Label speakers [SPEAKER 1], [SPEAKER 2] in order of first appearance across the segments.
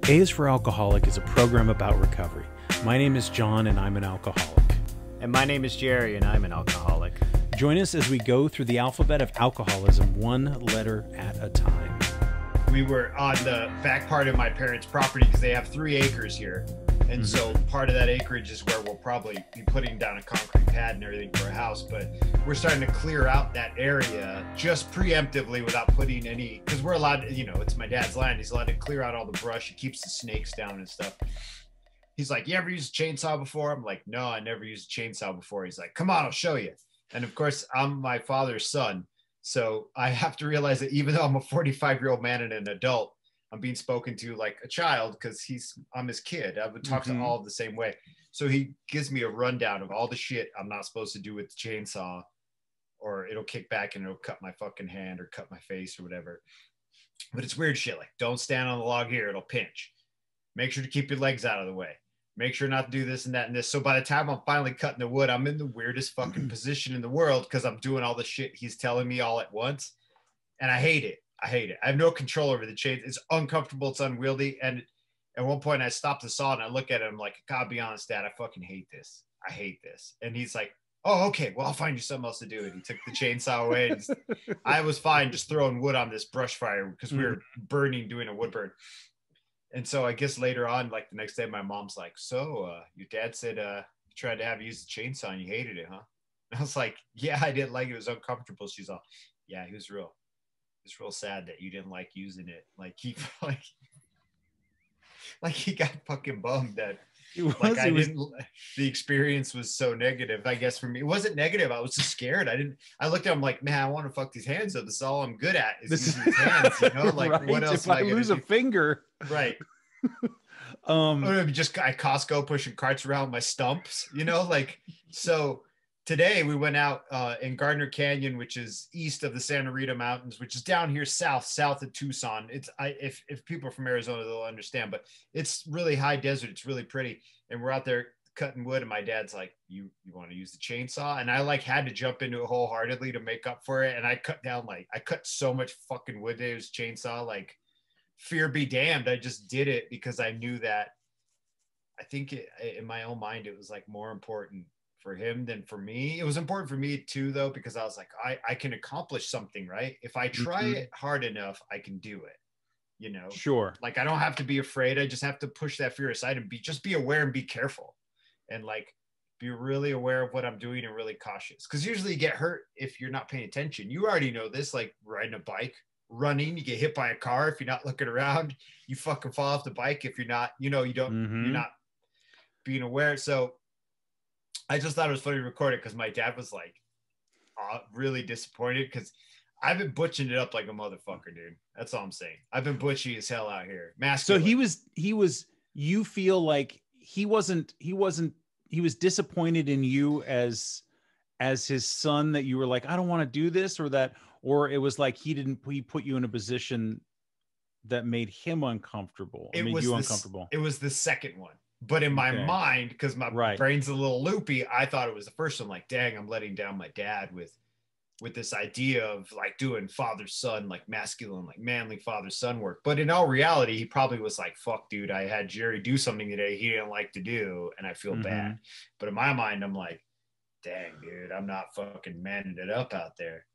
[SPEAKER 1] A is for Alcoholic is a program about recovery. My name is John and I'm an alcoholic.
[SPEAKER 2] And my name is Jerry and I'm an alcoholic.
[SPEAKER 1] Join us as we go through the alphabet of alcoholism one letter at a time.
[SPEAKER 3] We were on the back part of my parents' property because they have 3 acres here. And so part of that acreage is where we'll probably be putting down a concrete pad and everything for a house. But we're starting to clear out that area just preemptively without putting any, because we're allowed to, it's my dad's land. He's allowed to clear out all the brush. He keeps the snakes down and stuff. He's like, you ever used a chainsaw before? I'm like, no, I never used a chainsaw before. He's like, come on, I'll show you. And of course, I'm my father's son. So I have to realize that even though I'm a 45-year-old man and an adult, I'm being spoken to like a child because I'm his kid. I would talk to all the same way. So he gives me a rundown of all the shit I'm not supposed to do with the chainsaw, or it'll kick back and it'll cut my fucking hand or cut my face or whatever. But it's weird shit like, don't stand on the log here, it'll pinch. Make sure to keep your legs out of the way. Make sure not to do this and that and this. So by the time I'm finally cutting the wood, I'm in the weirdest fucking position in the world because I'm doing all the shit he's telling me all at once. And I hate it. I have no control over the chain. It's uncomfortable. It's unwieldy. And at one point I stopped the saw and I look at him like, God, be honest, Dad, I fucking hate this. I hate this. And he's like, oh, okay, well, I'll find you something else to do. And he took the chainsaw away. And I was fine just throwing wood on this brush fire because we were doing a wood burn. And so I guess later on, like the next day, my mom's like, so your dad said he tried to have you use the chainsaw and you hated it, huh? And I was like, yeah, I didn't like it. It was uncomfortable. She's all, yeah, it's real sad that you didn't like using it. Like he he got fucking bummed that the experience was so negative. I guess for me, it wasn't negative. I was just scared. I looked at him like, man, I want to fuck these hands up. This is all I'm good at is using these hands, like right? What else
[SPEAKER 1] if I lose a finger?
[SPEAKER 3] Right. Or just at Costco pushing carts around my stumps, so today we went out in Gardner Canyon, which is east of the Santa Rita Mountains, which is down here south of Tucson. If people are from Arizona, they'll understand, but it's really high desert. It's really pretty. And we're out there cutting wood and my dad's like, you want to use the chainsaw? And I had to jump into it wholeheartedly to make up for it. And I cut so much fucking wood today with this chainsaw, like fear be damned. I just did it because I knew that I think in my own mind, it was like more important for him than for me. It was important for me too, though, because I was like, I can accomplish something, right? If I try it hard enough, I can do it,
[SPEAKER 1] Sure.
[SPEAKER 3] Like I don't have to be afraid. I just have to push that fear aside and be aware and be careful and like be really aware of what I'm doing and really cautious. Because usually you get hurt if you're not paying attention. You already know this, like riding a bike, running, you get hit by a car if you're not looking around, you fucking fall off the bike if you're not, you're not being aware. So I just thought it was funny to record it because my dad was like really disappointed because I've been butching it up like a motherfucker, dude. That's all I'm saying. I've been butchy as hell out here. Masculine.
[SPEAKER 1] So he was, you feel like he was disappointed in you as his son, that you were like, I don't want to do this, or it was like he put you in a position that made him uncomfortable. It made you uncomfortable.
[SPEAKER 3] It was the second one. But in my mind, because my brain's a little loopy, I thought it was the first one. Like, dang, I'm letting down my dad with this idea of like doing father-son, like masculine, like manly father-son work. But in all reality, he probably was like, fuck, dude, I had Jerry do something today he didn't like to do, and I feel bad. But in my mind, I'm like, dang, dude, I'm not fucking manning it up out there.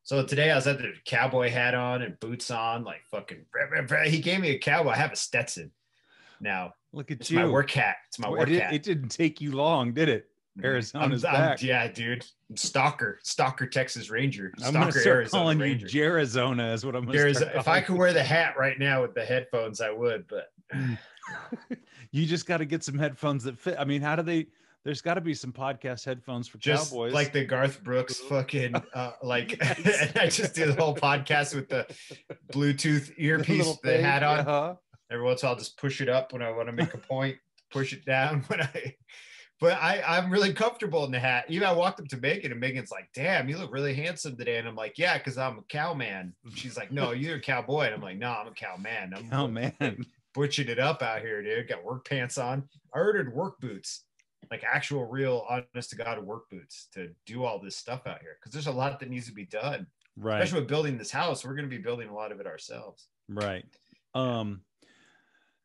[SPEAKER 3] So today I was at the cowboy hat on and boots on, like fucking, he gave me a cowboy. I have a Stetson now.
[SPEAKER 1] Look at
[SPEAKER 3] it's
[SPEAKER 1] you.
[SPEAKER 3] My work hat. It's my work hat.
[SPEAKER 1] It didn't take you long, did it? Arizona's back.
[SPEAKER 3] Yeah, dude. Stalker, Texas Ranger.
[SPEAKER 1] I'm going to start
[SPEAKER 3] Arizona
[SPEAKER 1] calling
[SPEAKER 3] Ranger.
[SPEAKER 1] you Jerizona is what I'm going to start calling.
[SPEAKER 3] If I could wear the hat right now with the headphones, I would, but.
[SPEAKER 1] You just got to get some headphones that fit. I mean, there's got to be some podcast headphones for
[SPEAKER 3] just
[SPEAKER 1] cowboys.
[SPEAKER 3] Like the Garth Brooks fucking, and I just do the whole podcast with the Bluetooth earpiece, the hat on. Every once in a while, I'll just push it up when I want to make a point, push it down but I'm really comfortable in the hat. Even I walked up to Megan and Megan's like, damn, you look really handsome today. And I'm like, yeah, because I'm a cowman. And she's like, no, you're a cowboy. And I'm like, no, I'm a cowman. I'm butching it up out here, dude. Got work pants on. I ordered work boots, like actual real honest to God work boots to do all this stuff out here. Because there's a lot that needs to be done. Right. Especially with building this house. We're going to be building a lot of it ourselves.
[SPEAKER 1] Right.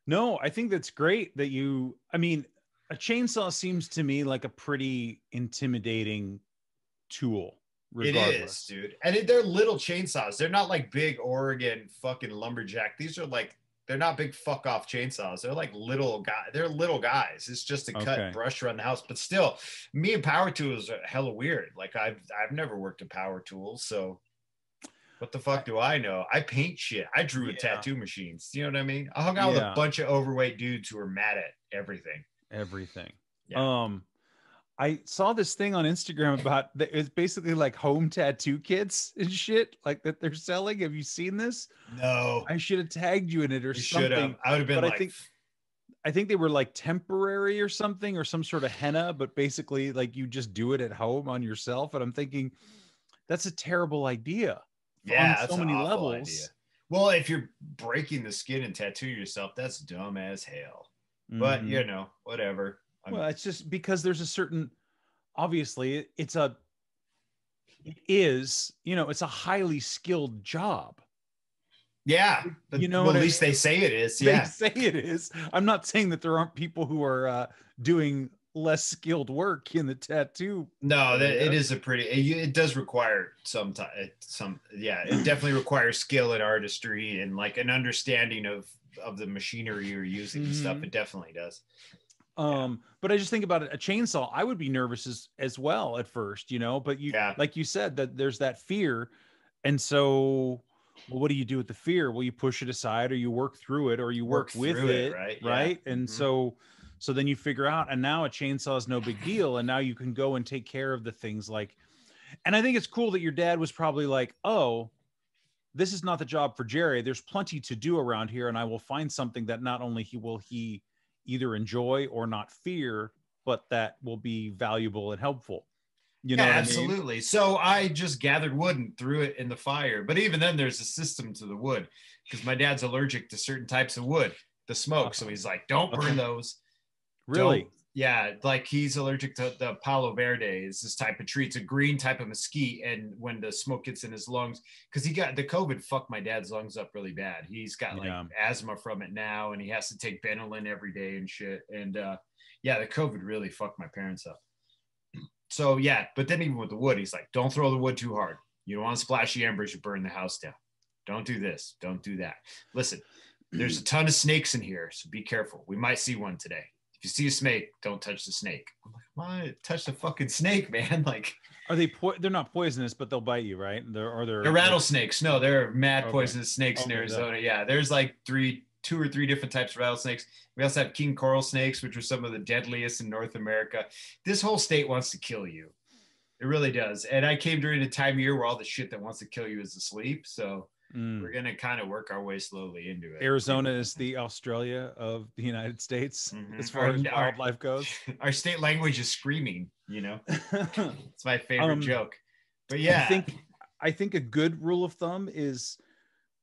[SPEAKER 1] No, I think that's great that you, I mean, a chainsaw seems to me like a pretty intimidating tool, regardless.
[SPEAKER 3] It is, dude. And they're little chainsaws. They're not like big Oregon fucking lumberjack. These are like, they're not big fuck off chainsaws. They're like little guys. They're little guys. It's just to cut brush around the house. But still, me and power tools are hella weird. Like I've never worked a power tool, so what the fuck do I know? I paint shit. I drew with tattoo machines. You know what I mean? I hung out with a bunch of overweight dudes who were mad at everything.
[SPEAKER 1] Yeah. I saw this thing on Instagram about it's basically like home tattoo kits and shit like that they're selling. Have you seen this?
[SPEAKER 3] No.
[SPEAKER 1] I should have tagged you in it or something.
[SPEAKER 3] Should have. I would have been like,
[SPEAKER 1] I think they were like temporary or something or some sort of henna, but basically like you just do it at home on yourself. And I'm thinking that's a terrible idea.
[SPEAKER 3] Yeah, on so many levels. Idea. Well, if you're breaking the skin and tattoo yourself, that's dumb as hell. But you know, whatever.
[SPEAKER 1] Well, it's just because there's a certain, obviously it's a highly skilled job.
[SPEAKER 3] Yeah.
[SPEAKER 1] You know,
[SPEAKER 3] well, at least they say it is.
[SPEAKER 1] They say it is. I'm not saying that there aren't people who are doing less skilled work in the tattoo.
[SPEAKER 3] No, it is a pretty, it does require it definitely requires skill and artistry and like an understanding of the machinery you're using and stuff. It definitely does.
[SPEAKER 1] But I just think about it, a chainsaw, I would be nervous as well at first, you know, but like you said, that there's that fear. And so, well, what do you do with the fear? Well, you push it aside or you work through it or you work with it. Right. And so then you figure out, and now a chainsaw is no big deal. And now you can go and take care of the things like, and I think it's cool that your dad was probably like, oh, this is not the job for Jerry. There's plenty to do around here. And I will find something that not only he either enjoy or not fear, but that will be valuable and helpful. You know,
[SPEAKER 3] absolutely. I mean? So I just gathered wood and threw it in the fire. But even then there's a system to the wood because my dad's allergic to certain types of wood, the smoke. So he's like, don't burn those.
[SPEAKER 1] Really?
[SPEAKER 3] Yeah. Like he's allergic to the Palo Verde is this type of tree. It's a green type of mesquite. And when the smoke gets in his lungs, because he got the COVID fucked my dad's lungs up really bad. He's got like asthma from it now. And he has to take Benylin every day and shit. And the COVID really fucked my parents up. So but then even with the wood, he's like, don't throw the wood too hard. You don't want splashy embers, you burn the house down. Don't do this. Don't do that. Listen, there's a ton of snakes in here. So be careful. We might see one today. If you see a snake, don't touch the snake. I'm like, why touch the fucking snake, man? Like,
[SPEAKER 1] are they? They're not poisonous, but they'll bite you, right? They're
[SPEAKER 3] rattlesnakes. No, they're mad poisonous snakes in Arizona. Yeah, there's like 2 or 3 different types of rattlesnakes. We also have king coral snakes, which are some of the deadliest in North America. This whole state wants to kill you. It really does. And I came during a time of year where all the shit that wants to kill you is asleep. So we're going to kind of work our way slowly into it.
[SPEAKER 1] Arizona is the Australia of the United States as far as wildlife goes.
[SPEAKER 3] Our state language is screaming, you know. It's my favorite joke. But yeah.
[SPEAKER 1] I think a good rule of thumb is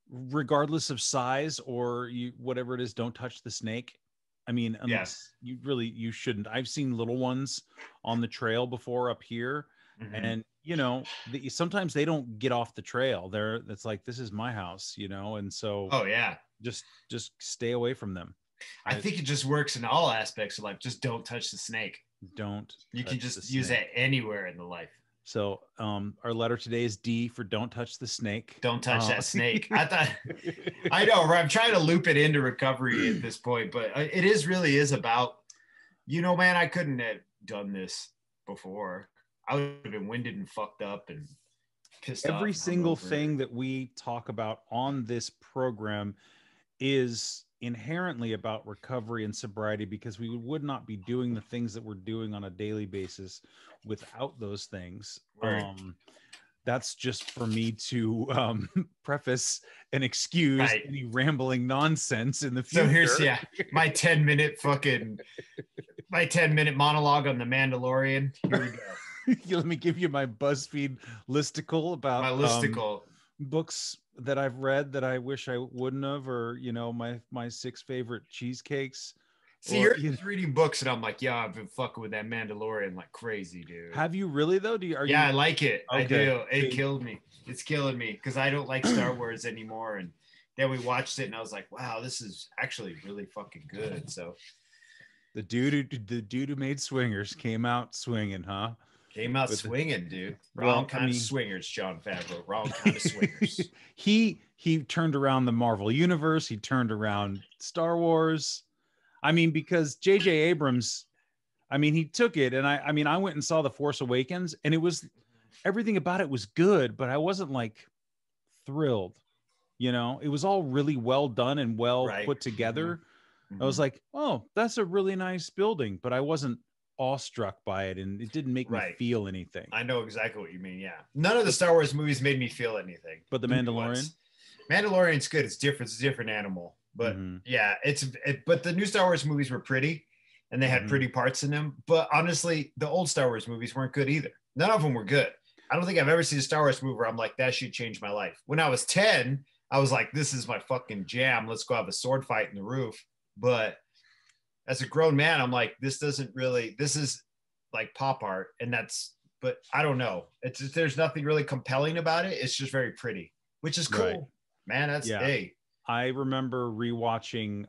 [SPEAKER 1] regardless of size or whatever it is, don't touch the snake. I mean, unless you shouldn't. I've seen little ones on the trail before up here. And you know, sometimes they don't get off the trail. It's like, this is my house, you know? And so, just stay away from them.
[SPEAKER 3] I think it just works in all aspects of life. Just don't touch the snake.
[SPEAKER 1] You
[SPEAKER 3] can just use it anywhere in the life.
[SPEAKER 1] So our letter today is D for don't touch the snake.
[SPEAKER 3] Don't touch that snake. I know, I'm trying to loop it into recovery at this point, but it really is about, you know, man, I couldn't have done this before. I would have been winded and fucked up and pissed off.
[SPEAKER 1] Every single thing that we talk about on this program is inherently about recovery and sobriety, because we would not be doing the things that we're doing on a daily basis without those things.
[SPEAKER 3] Right.
[SPEAKER 1] That's just for me to preface and excuse any rambling nonsense in the future.
[SPEAKER 3] So here's my 10-minute monologue on The Mandalorian. Here we go.
[SPEAKER 1] Let me give you my BuzzFeed listicle about
[SPEAKER 3] my listicle
[SPEAKER 1] books that I've read that I wish I wouldn't have, or, you know, my 6 favorite cheesecakes.
[SPEAKER 3] See, you're reading books and I'm like, I've been fucking with that Mandalorian like crazy, dude.
[SPEAKER 1] Have you really though?
[SPEAKER 3] I like it. Okay. I do. It killed me. It's killing me because I don't like Star Wars anymore. And Yeah, we watched it and I was like, wow, this is actually really fucking good. So
[SPEAKER 1] the dude who made Swingers came out swinging, huh?
[SPEAKER 3] Came out swinging, dude. Wrong kind of swingers, Jon Favreau. Wrong kind of swingers.
[SPEAKER 1] he turned around the Marvel universe. He turned around Star Wars. I mean, because J.J. Abrams, I mean, he took it, and I went and saw The Force Awakens, and it was, everything about it was good, but I wasn't like thrilled. You know, it was all really well done and well put together. I was like, oh, that's a really nice building, but I wasn't awestruck by it, and it didn't make me feel anything.
[SPEAKER 3] I know exactly what you mean. Yeah, none of the Star Wars movies made me feel anything.
[SPEAKER 1] But The Mandalorian,
[SPEAKER 3] Mandalorian's good. It's different. It's a different animal. But yeah, but the new Star Wars movies were pretty, and they had pretty parts in them. But honestly, the old Star Wars movies weren't good either. None of them were good. I don't think I've ever seen a Star Wars movie where I'm like, that should change my life. When I was 10, I was like, this is my fucking jam. Let's go have a sword fight in the roof. But as a grown man, I'm like, this is like pop art. And but I don't know. There's nothing really compelling about it. It's just very pretty, which is cool, man. Hey.
[SPEAKER 1] I remember rewatching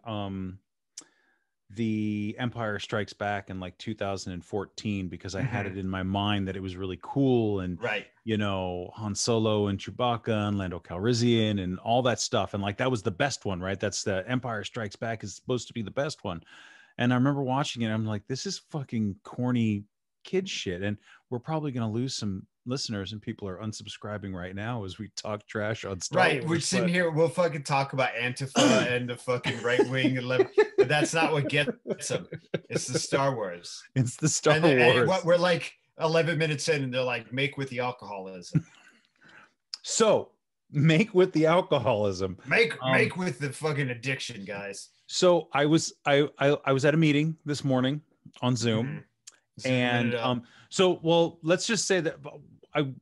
[SPEAKER 1] The Empire Strikes Back in like 2014 because I had it in my mind that it was really cool, and you know, Han Solo and Chewbacca and Lando Calrissian and all that stuff, and like that was the best one, right? That's the Empire Strikes Back is supposed to be the best one. And I remember watching it, I'm like, this is fucking corny kid shit, and we're probably going to lose some listeners, and people are unsubscribing right now as we talk trash on Star Wars.
[SPEAKER 3] We're sitting here, we'll fucking talk about Antifa and the fucking right wing, but that's not what gets them. It's the Star Wars.
[SPEAKER 1] It's the Star Wars.
[SPEAKER 3] And we're like 11 minutes in, and they're like, make with the alcoholism.
[SPEAKER 1] So make with the alcoholism.
[SPEAKER 3] Make with the fucking addiction, guys.
[SPEAKER 1] So I was at a meeting this morning on Zoom. And let's just say that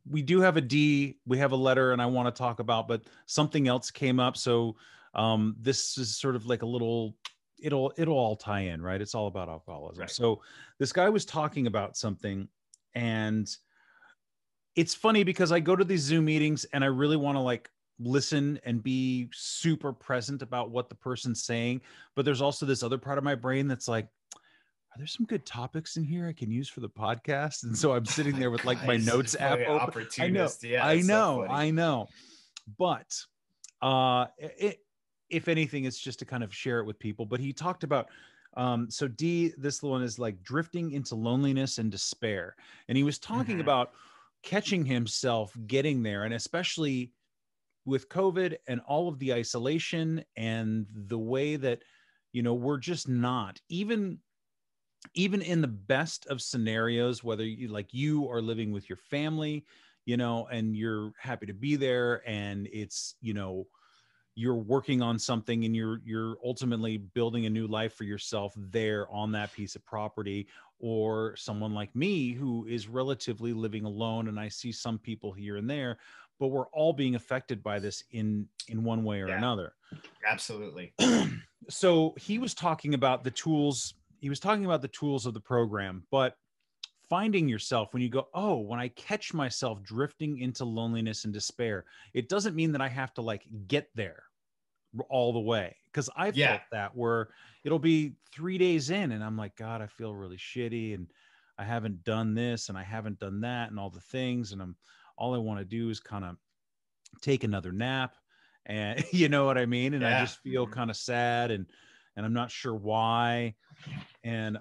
[SPEAKER 1] we do have we have a letter, and I want to talk about, but something else came up. So this is sort of like a little, it'll all tie in, right? It's all about alcoholism. Right. So this guy was talking about something, and it's funny because I go to these Zoom meetings and I really want to like listen and be super present about what the person's saying. But there's also this other part of my brain that's like, are there some good topics in here I can use for the podcast? And so I'm sitting there with like my notes app open. I know. But if anything, it's just to kind of share it with people. But he talked about, so this one is like drifting into loneliness and despair. And he was talking about catching himself getting there. And especially with COVID and all of the isolation and the way that, you know, we're just not even in the best of scenarios, whether you are living with your family, you know, and you're happy to be there, and it's, you know, you're working on something and you're ultimately building a new life for yourself there on that piece of property, or someone like me who is relatively living alone, and I see some people here and there, but we're all being affected by this in one way or another.
[SPEAKER 3] Absolutely.
[SPEAKER 1] So he was talking about the tools. He was talking about the tools of the program, but finding yourself when you go, oh, when I catch myself drifting into loneliness and despair, it doesn't mean that I have to like get there all the way. Cause I've felt that where it'll be 3 days in and I'm like, God, I feel really shitty, and I haven't done this and I haven't done that and all the things. And all I want to do is kind of take another nap, and you know what I mean? And I just feel kind of sad, and I'm not sure why. And,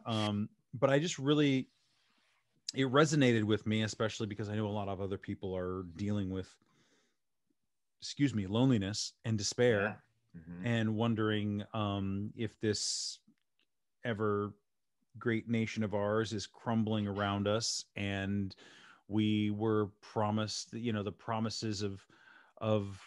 [SPEAKER 1] but I just really, it resonated with me, especially because I know a lot of other people are dealing with, loneliness and despair, and wondering if this ever great nation of ours is crumbling around us, and we were promised, you know, the promises of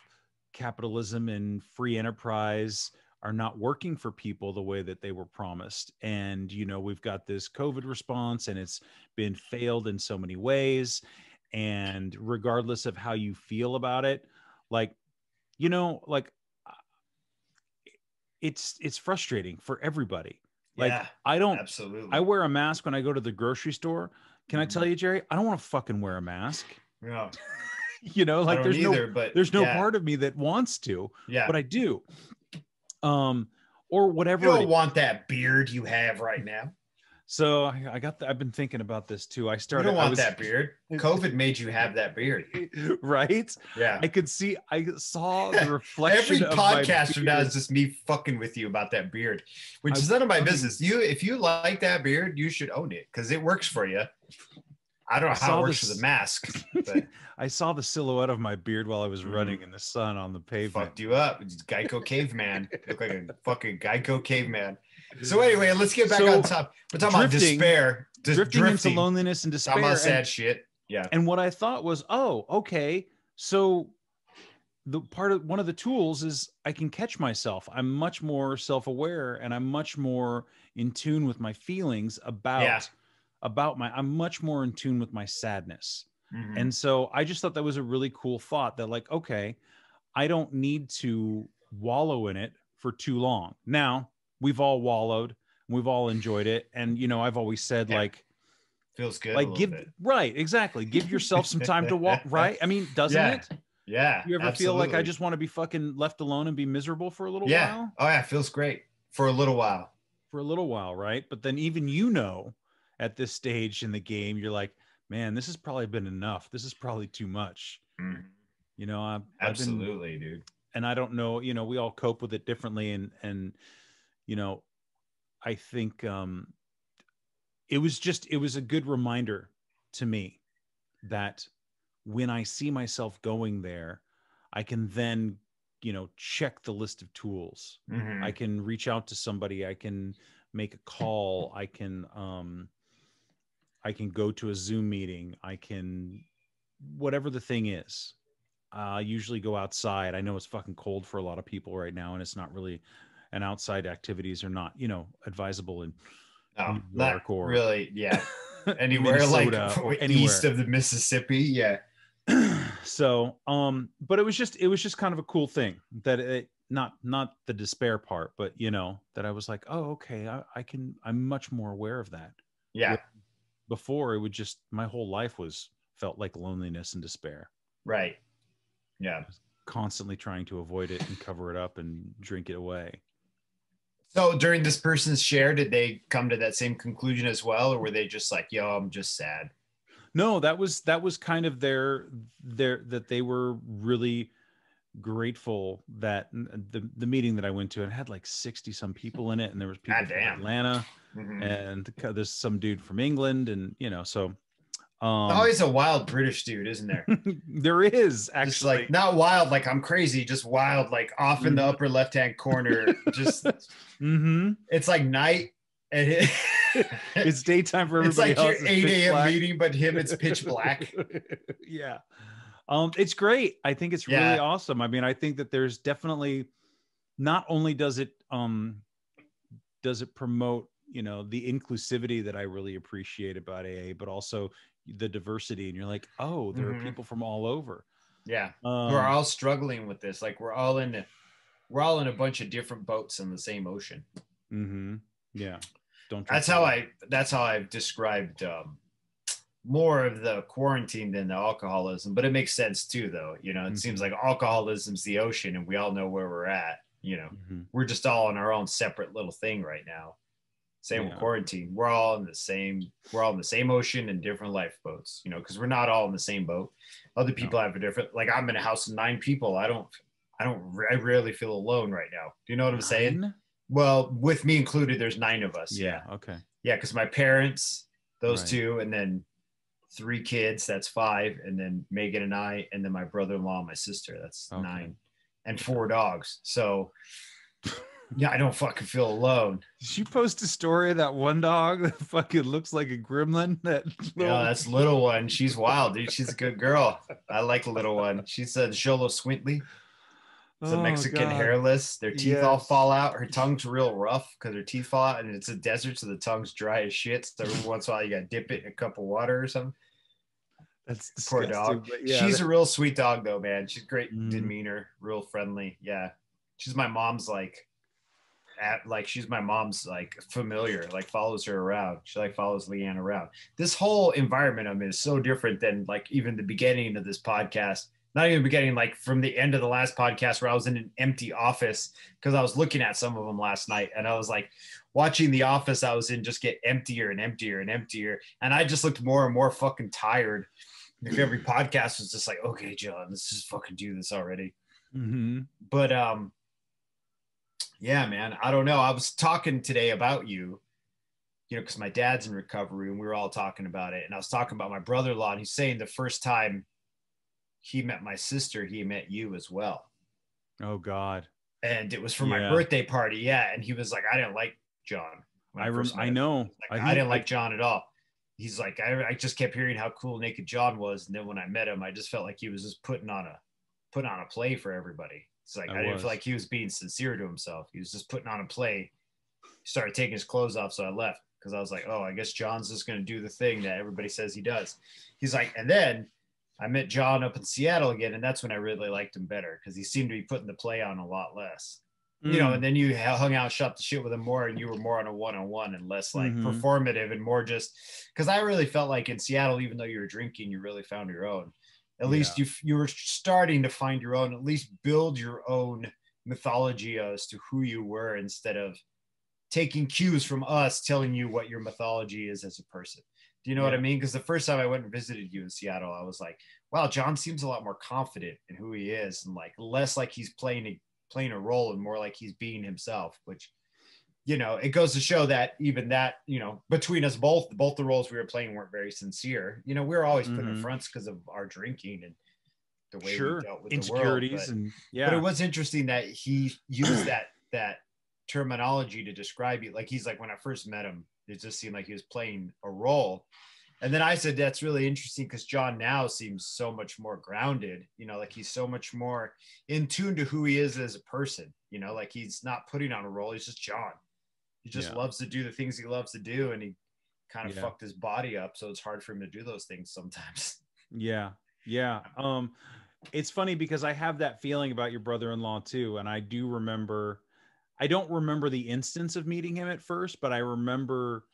[SPEAKER 1] capitalism and free enterprise are not working for people the way that they were promised. And, you know, we've got this COVID response, and it's been failed in so many ways. And regardless of how you feel about it, like, you know, like it's frustrating for everybody. Like,
[SPEAKER 3] absolutely.
[SPEAKER 1] I wear a mask when I go to the grocery store. Can I tell you, Jerry, I don't want to fucking wear a mask.
[SPEAKER 3] Yeah.
[SPEAKER 1] You know, like there's no
[SPEAKER 3] yeah.
[SPEAKER 1] part of me that wants to,
[SPEAKER 3] yeah,
[SPEAKER 1] but I do. Or whatever.
[SPEAKER 3] You don't want that beard you have right now.
[SPEAKER 1] So I've been thinking about this too.
[SPEAKER 3] You don't want that beard. COVID made you have that beard.
[SPEAKER 1] Right?
[SPEAKER 3] Yeah.
[SPEAKER 1] I saw the reflection.
[SPEAKER 3] Every podcaster now is just me fucking with you about that beard, which is none of my business. If you like that beard, you should own it because it works for you. I don't know how it works for the mask, but
[SPEAKER 1] I saw the silhouette of my beard while I was running in the sun on the pavement.
[SPEAKER 3] Fucked you up. Geico caveman. Look like a fucking Geico caveman. So anyway, let's get back on top. We're talking about despair.
[SPEAKER 1] Drifting into loneliness and despair.
[SPEAKER 3] Talking about sad shit. Yeah.
[SPEAKER 1] And what I thought was, oh, okay. So one of the tools is I can catch myself. I'm much more self-aware and I'm much more in tune with my feelings I'm much more in tune with my sadness. Mm-hmm. And so I just thought that was a really cool thought that like, okay, I don't need to wallow in it for too long. Now, we've all wallowed, we've all enjoyed it. And, you know, I've always said like,
[SPEAKER 3] feels good.
[SPEAKER 1] Like right. Exactly. Give yourself some time to walk. Right. I mean, doesn't it?
[SPEAKER 3] Yeah.
[SPEAKER 1] You ever feel like I just want to be fucking left alone and be miserable for a little while?
[SPEAKER 3] Oh yeah. Feels great for a little while.
[SPEAKER 1] Right. But then even, you know, at this stage in the game, you're like, man, this has probably been enough. This is probably too much. Mm-hmm. You know,
[SPEAKER 3] absolutely, dude.
[SPEAKER 1] And I don't know, you know, we all cope with it differently. And, you know, I think it was a good reminder to me that when I see myself going there, I can then, you know, check the list of tools. Mm-hmm. I can reach out to somebody. I can make a call. I can go to a Zoom meeting. I can, whatever the thing is, I usually go outside. I know it's fucking cold for a lot of people right now, and it's not really, and outside activities are not, you know, advisable in
[SPEAKER 3] New York or really, anywhere like east of the Mississippi. Yeah.
[SPEAKER 1] So, but it was just kind of a cool thing that it, not the despair part, but you know, that I was like, oh, okay, I'm much more aware of that.
[SPEAKER 3] Yeah.
[SPEAKER 1] Before, it would just, my whole life felt like loneliness and despair.
[SPEAKER 3] Right. Yeah.
[SPEAKER 1] Constantly trying to avoid it and cover it up and drink it away.
[SPEAKER 3] So during this person's share, did they come to that same conclusion as well? Or were they just like, yo, I'm just sad?
[SPEAKER 1] No, that was kind of their that they were really grateful that the meeting that I went to, it had like 60 some people in it. And there was people from Atlanta. Mm-hmm. And there's some dude from England, and you know, so
[SPEAKER 3] always a wild British dude, isn't there?
[SPEAKER 1] There is actually,
[SPEAKER 3] just like not wild like I'm crazy, just wild like off in the upper left hand corner. Just
[SPEAKER 1] mm-hmm.
[SPEAKER 3] It's like night and
[SPEAKER 1] it's daytime for everybody.
[SPEAKER 3] It's like your 8 a.m. meeting, but him it's pitch black.
[SPEAKER 1] Yeah, it's great. I think it's really awesome. I mean, I think that there's definitely, not only does it promote, you know, the inclusivity that I really appreciate about AA, but also the diversity. And you're like, oh, there are people from all over.
[SPEAKER 3] Yeah. We're all struggling with this. Like we're all in a bunch of different boats in the same ocean.
[SPEAKER 1] Mm-hmm. Yeah.
[SPEAKER 3] That's how I've described more of the quarantine than the alcoholism, but it makes sense too, though. You know, it seems like alcoholism's the ocean and we all know where we're at. You know, we're just all in our own separate little thing right now. Same with quarantine. We're all in the same ocean in different lifeboats, you know, because we're not all in the same boat. Other people have a different, like I'm in a house of 9 people. I rarely feel alone right now. Do you know what I'm saying? Well, with me included, there's 9 of us.
[SPEAKER 1] Yeah. Okay.
[SPEAKER 3] Yeah. Cause my parents, those 2, and then 3 kids, that's 5. And then Megan and I, and then my brother-in-law and my sister, that's 9, and 4 dogs. So yeah, I don't fucking feel alone.
[SPEAKER 1] Did you post a story of that one dog that fucking looks like a gremlin?
[SPEAKER 3] That's little one. She's wild, dude. She's a good girl. I like the little one. She's a Xolo Swintley. It's a Mexican hairless. Their teeth all fall out. Her tongue's real rough because her teeth fall out, and it's a desert, so the tongue's dry as shit. So every once in a while, you got to dip it in a cup of water or something.
[SPEAKER 1] That's
[SPEAKER 3] poor dog. She's a real sweet dog, though, man. She's great demeanor, real friendly. Yeah, she's my mom's like like she's my mom's like familiar, like follows her around. She like follows Leanne around. This whole environment I'm in is so different than like even the beginning of this podcast. Not even beginning, like from the end of the last podcast where I was in an empty office because I was looking at some of them last night and I was like watching the office I was in just get emptier and emptier and emptier. And I just looked more and more fucking tired. If every podcast was just like, okay, John, let's just fucking do this already.
[SPEAKER 1] Mm-hmm.
[SPEAKER 3] But yeah, man, I don't know. I was talking today about you, because my dad's in recovery and we were all talking about it. And I was talking about my brother-in-law and he's saying the first time he met my sister, he met you as well.
[SPEAKER 1] Oh God.
[SPEAKER 3] And it was for my birthday party. Yeah. And he was like, I didn't like John.
[SPEAKER 1] I know.
[SPEAKER 3] Like, I didn't like John at all. He's like, I just kept hearing how cool Naked John was. And then when I met him, I just felt like he was just putting on a play for everybody. It's like, I didn't feel like he was being sincere to himself. He was just putting on a play. He started taking his clothes off. So I left because I was like, oh, I guess John's just going to do the thing that everybody says he does. He's like, and then I met John up in Seattle again, and that's when I really liked him better because he seemed to be putting the play on a lot less. And then you hung out, shot the shit with him more, and you were more on a one-on-one and less like performative and more just because I really felt like in Seattle, even though you were drinking, you really found your own. At least you were starting to find your own, at least build your own mythology as to who you were instead of taking cues from us telling you what your mythology is as a person. Do you know what I mean? Because the first time I went and visited you in Seattle, I was like, wow, John seems a lot more confident in who he is and like less like he's playing a role and more like he's being himself, which, it goes to show that even that, between us both the roles we were playing weren't very sincere. We were always putting in fronts because of our drinking and the way we dealt with
[SPEAKER 1] insecurities
[SPEAKER 3] the world.
[SPEAKER 1] But
[SPEAKER 3] it was interesting that he used that terminology to describe you. Like he's like, when I first met him, it just seemed like he was playing a role. And then I said, that's really interesting because John now seems so much more grounded, like he's so much more in tune to who he is as a person, like he's not putting on a role. He's just John. He just loves to do the things he loves to do. And he kind of fucked his body up. So it's hard for him to do those things sometimes.
[SPEAKER 1] Yeah. Yeah. It's funny because I have that feeling about your brother-in-law too. And I don't remember the instance of meeting him at first, but I remember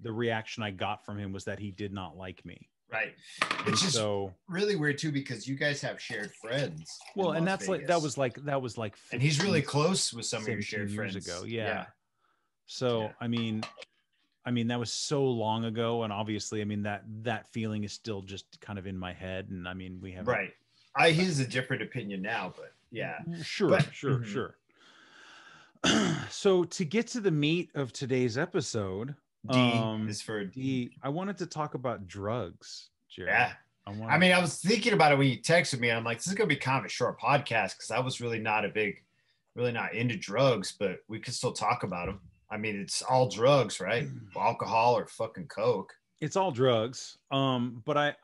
[SPEAKER 1] the reaction I got from him was that he did not like me.
[SPEAKER 3] Right. It's just really weird too, because you guys have shared friends.
[SPEAKER 1] Well, and that's Vegas. that was like,
[SPEAKER 3] and he's really close with some of your shared friends
[SPEAKER 1] ago. Yeah. So, I mean, that was so long ago. And obviously, that feeling is still just kind of in my head. And we have,
[SPEAKER 3] right. He has a different opinion now, but yeah.
[SPEAKER 1] Sure. So to get to the meat of today's episode,
[SPEAKER 3] is for
[SPEAKER 1] D. I wanted to talk about drugs, Jerry.
[SPEAKER 3] Yeah. I was thinking about it when you texted me. I'm like, this is going to be kind of a short podcast because I was really not into drugs, but we could still talk about them. It's all drugs, right? Alcohol or fucking Coke.
[SPEAKER 1] It's all drugs. But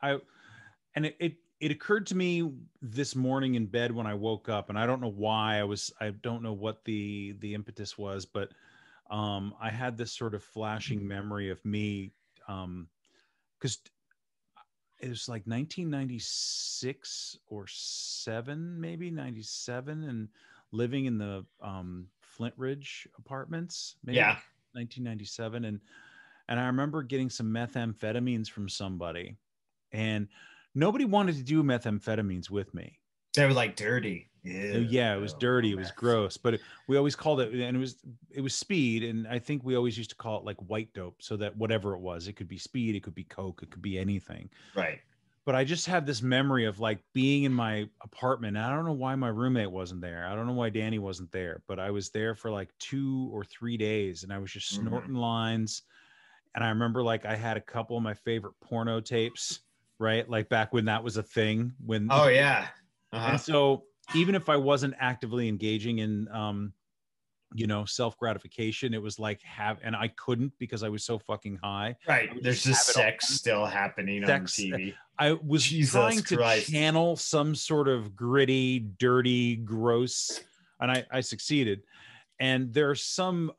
[SPEAKER 1] it occurred to me this morning in bed when I woke up, and I don't know why I don't know what the impetus was, but I had this sort of flashing memory of me, because it was like 1996 or 7, maybe 97, and living in the Flint Ridge apartments, maybe 1997. And I remember getting some methamphetamines from somebody, and nobody wanted to do methamphetamines with me.
[SPEAKER 3] They were like dirty.
[SPEAKER 1] Yeah, it was dirty. It was gross, but we always called it, and it was speed. And I think we always used to call it like white dope, so that whatever it was, it could be speed, it could be Coke, it could be anything.
[SPEAKER 3] Right.
[SPEAKER 1] But I just have this memory of like being in my apartment. And I don't know why my roommate wasn't there. I don't know why Danny wasn't there, but I was there for like 2 or 3 days, and I was just snorting lines. And I remember like I had a couple of my favorite porno tapes, right? Like back when that was a thing.
[SPEAKER 3] Oh yeah.
[SPEAKER 1] And so even if I wasn't actively engaging in, self-gratification, it was like and I couldn't because I was so fucking high.
[SPEAKER 3] Right. There's just sex still happening on TV.
[SPEAKER 1] I was trying to channel some sort of gritty, dirty, gross, and I succeeded. And there's some,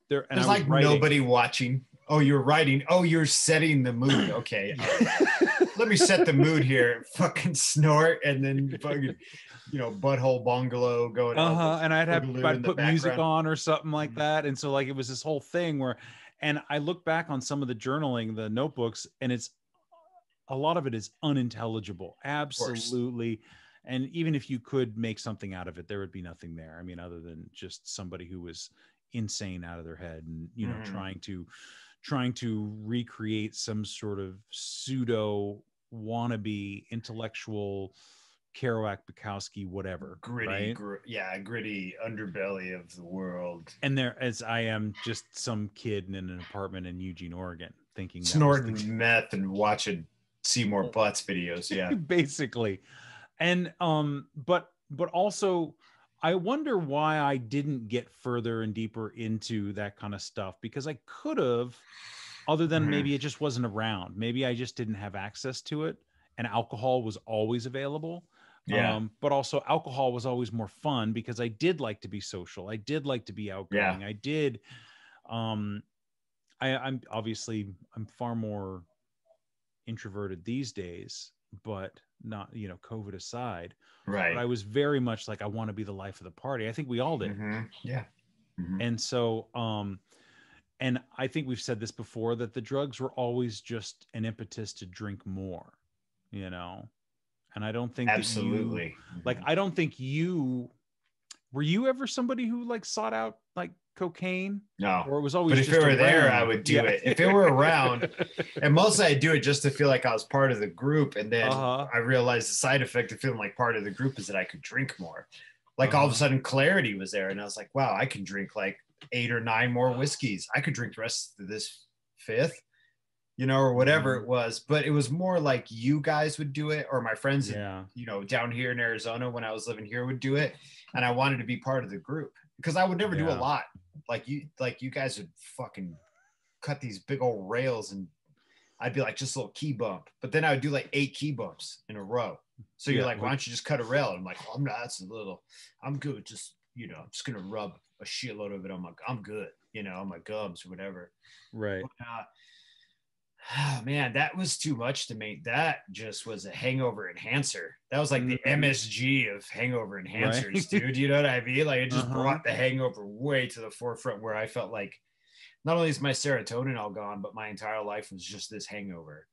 [SPEAKER 3] there's like nobody watching. Oh, you're writing. Oh, you're setting the mood. Okay. Let me set the mood here. Fucking snort and then fucking Butthole Bungalow going on.
[SPEAKER 1] And I'd put music on or something like that. And so like, it was this whole thing where, and I look back on some of the journaling, the notebooks, and a lot of it is unintelligible. Absolutely. And even if you could make something out of it, there would be nothing there. I mean, other than just somebody who was insane out of their head and, trying to recreate some sort of pseudo wannabe intellectual Kerouac, Bukowski, whatever.
[SPEAKER 3] Gritty, right? Gritty underbelly of the world.
[SPEAKER 1] And there, as I am just some kid in an apartment in Eugene, Oregon, thinking
[SPEAKER 3] snorting meth and watching Seymour Butts videos. Yeah,
[SPEAKER 1] basically. And but also, I wonder why I didn't get further and deeper into that kind of stuff, because I could have, other than maybe it just wasn't around. Maybe I just didn't have access to it, and alcohol was always available.
[SPEAKER 3] Yeah.
[SPEAKER 1] But also alcohol was always more fun because I did like to be social. I did like to be outgoing.
[SPEAKER 3] Yeah.
[SPEAKER 1] I did. I'm far more introverted these days, but not, COVID aside.
[SPEAKER 3] Right.
[SPEAKER 1] But I was very much like, I want to be the life of the party. I think we all did.
[SPEAKER 3] Yeah.
[SPEAKER 1] And so, and I think we've said this before, that the drugs were always just an impetus to drink more, and I don't think
[SPEAKER 3] absolutely
[SPEAKER 1] I don't think were you ever somebody who like sought out like cocaine?
[SPEAKER 3] No,
[SPEAKER 1] or it was always.
[SPEAKER 3] But if it were there, I would do it. If it were around, and mostly I do it just to feel like I was part of the group. And then I realized the side effect of feeling like part of the group is that I could drink more. Like all of a sudden, clarity was there, and I was like, wow, I can drink like 8 or 9 more whiskeys. I could drink the rest of this 5th. Or whatever it was, but it was more like you guys would do it, or my friends, down here in Arizona when I was living here would do it. And I wanted to be part of the group because I would never do a lot. Like you guys would fucking cut these big old rails and I'd be like, just a little key bump. But then I would do like 8 key bumps in a row. So you're like, why don't you just cut a rail? And I'm like, oh, I'm good. Just, I'm just going to rub a shitload of it on I'm good, on my gums or whatever.
[SPEAKER 1] Right.
[SPEAKER 3] But, oh man, that was too much to make. That just was a hangover enhancer. That was like the MSG of hangover enhancers, dude. You know what I mean? Like it just brought the hangover way to the forefront, where I felt like not only is my serotonin all gone, but my entire life was just this hangover,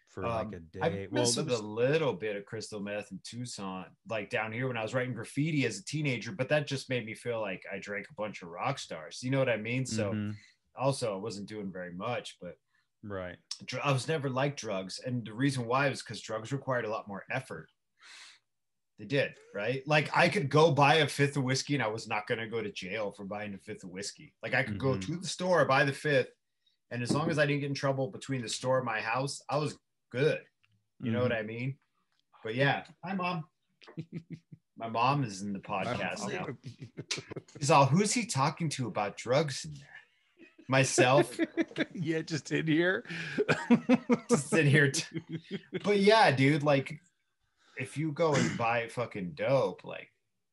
[SPEAKER 1] for like a day.
[SPEAKER 3] I messed with a little bit of crystal meth in Tucson, like down here when I was writing graffiti as a teenager, but that just made me feel like I drank a bunch of rock stars. You know what I mean? So also I wasn't doing very much, but
[SPEAKER 1] right.
[SPEAKER 3] I was never like drugs. And the reason why was because drugs required a lot more effort. They did, right? Like I could go buy a 5th of whiskey and I was not going to go to jail for buying a 5th of whiskey. Like I could go to the store, buy the 5th. And as long as I didn't get in trouble between the store and my house, I was good. You know what I mean? But yeah. Hi, Mom. My mom is in the podcast now. She's all, who's he talking to about drugs in there? Myself.
[SPEAKER 1] Yeah, just in here.
[SPEAKER 3] Just in here. But yeah, dude, like if you go and buy fucking dope, like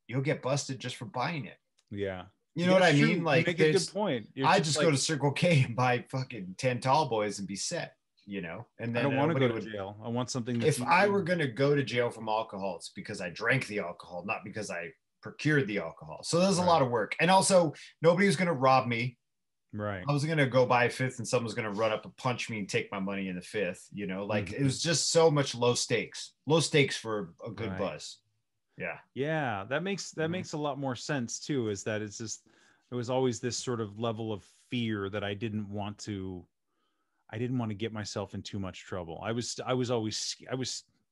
[SPEAKER 3] you'll get busted just for buying it.
[SPEAKER 1] Yeah.
[SPEAKER 3] You know what I mean? Like,
[SPEAKER 1] you make a good point.
[SPEAKER 3] I just go to Circle K and buy fucking 10 tall boys and be set, And then
[SPEAKER 1] I don't want to go to jail. I want something
[SPEAKER 3] if I were going to go to jail from alcohol, it's because I drank the alcohol, not because I procured the alcohol. So there's a lot of work. And also nobody was going to rob me.
[SPEAKER 1] Right.
[SPEAKER 3] I was going to go buy a 5th and someone was going to run up and punch me and take my money in the 5th, like it was just so much low stakes for a good buzz. Yeah.
[SPEAKER 1] Yeah. That makes a lot more sense too, is that it's just, there was always this sort of level of fear that I didn't want to get myself in too much trouble. I was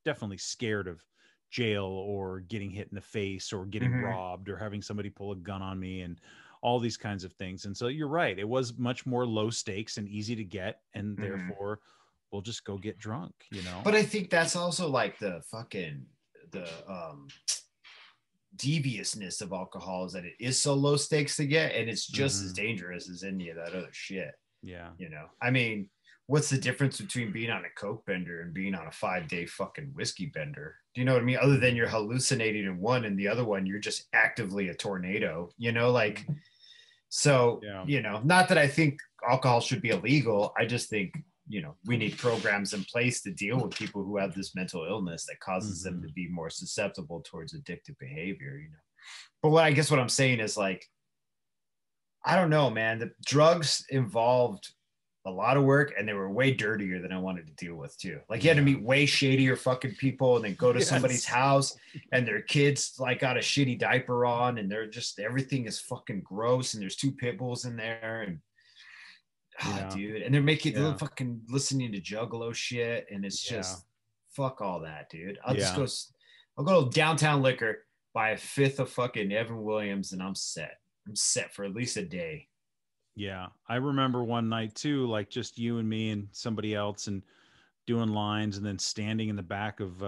[SPEAKER 1] definitely scared of jail or getting hit in the face or getting robbed or having somebody pull a gun on me and all these kinds of things. And so you're right. It was much more low stakes and easy to get. And therefore we'll just go get drunk,
[SPEAKER 3] But I think that's also like the deviousness of alcohol, is that it is so low stakes to get. And it's just as dangerous as any of that other shit.
[SPEAKER 1] Yeah.
[SPEAKER 3] I mean, what's the difference between being on a coke bender and being on a 5-day fucking whiskey bender? Do you know what I mean? Other than you're hallucinating in one and the other one, you're just actively a tornado, so, not that I think alcohol should be illegal. I just think, we need programs in place to deal with people who have this mental illness that causes them to be more susceptible towards addictive behavior, But what I'm saying is, like, I don't know, man, the drugs involved a lot of work, and they were way dirtier than I wanted to deal with too. Like, you had to meet way shadier fucking people and then go to somebody's house and their kids like got a shitty diaper on and they're just, everything is fucking gross and there's 2 pit bulls in there and dude, and they're making fucking listening to Juggalo shit, and it's just fuck all that, dude. I'll go to Downtown Liquor, buy a 5th of fucking Evan Williams, and I'm set for at least a day.
[SPEAKER 1] Yeah, I remember one night too, like just you and me and somebody else, and doing lines, and then standing in the back of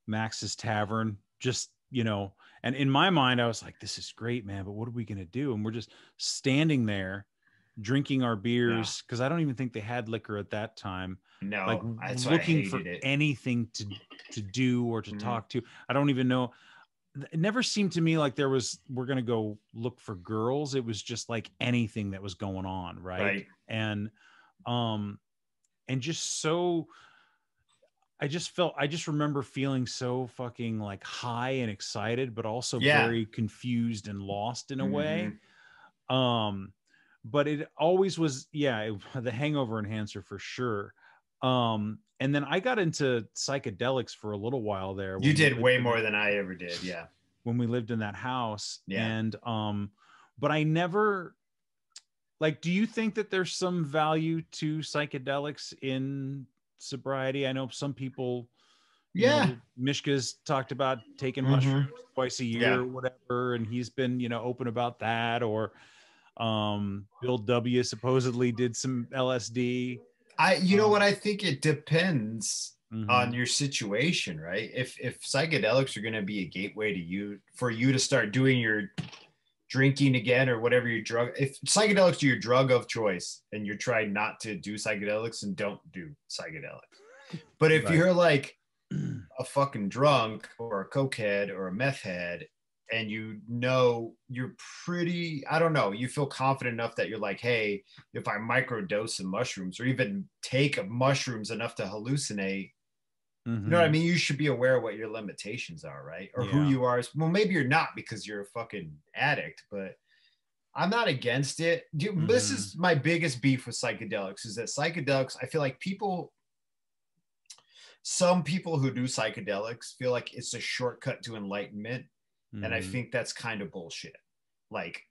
[SPEAKER 1] Max's Tavern, just and in my mind I was like, this is great, man, but what are we gonna do? And we're just standing there drinking our beers, because I don't even think they had liquor at that time.
[SPEAKER 3] No,
[SPEAKER 1] like
[SPEAKER 3] that's
[SPEAKER 1] looking for anything to do or to talk to. I don't even know. It never seemed to me like we're gonna go look for girls. It was just like anything that was going on, right? And just so I just remember feeling so fucking like high and excited, but also very confused and lost in a way. But it always was, the hangover enhancer for sure. And then I got into psychedelics for a little while there.
[SPEAKER 3] You did way more than I ever did. Yeah.
[SPEAKER 1] When we lived in that house.
[SPEAKER 3] Yeah.
[SPEAKER 1] And, but I never, like, do you think that there's some value to psychedelics in sobriety? I know some people, Mishka's talked about taking mushrooms twice a year or whatever. And he's been, open about that. Or, Bill W supposedly did some LSD.
[SPEAKER 3] What I think it depends on your situation, right? If psychedelics are going to be a gateway for you to start doing your drinking again or whatever your drug, if psychedelics are your drug of choice and you're trying not to do psychedelics, and don't do psychedelics. But if you're like a fucking drunk or a cokehead or a meth head, and you're pretty, I don't know, you feel confident enough that you're like, hey, if I microdose some mushrooms or even take mushrooms enough to hallucinate, you know what I mean? You should be aware of what your limitations are, right? Or who you are. Well, maybe you're not because you're a fucking addict, but I'm not against it. This is my biggest beef with psychedelics, is that psychedelics, I feel like some people who do psychedelics feel like it's a shortcut to enlightenment. And I think that's kind of bullshit. Like,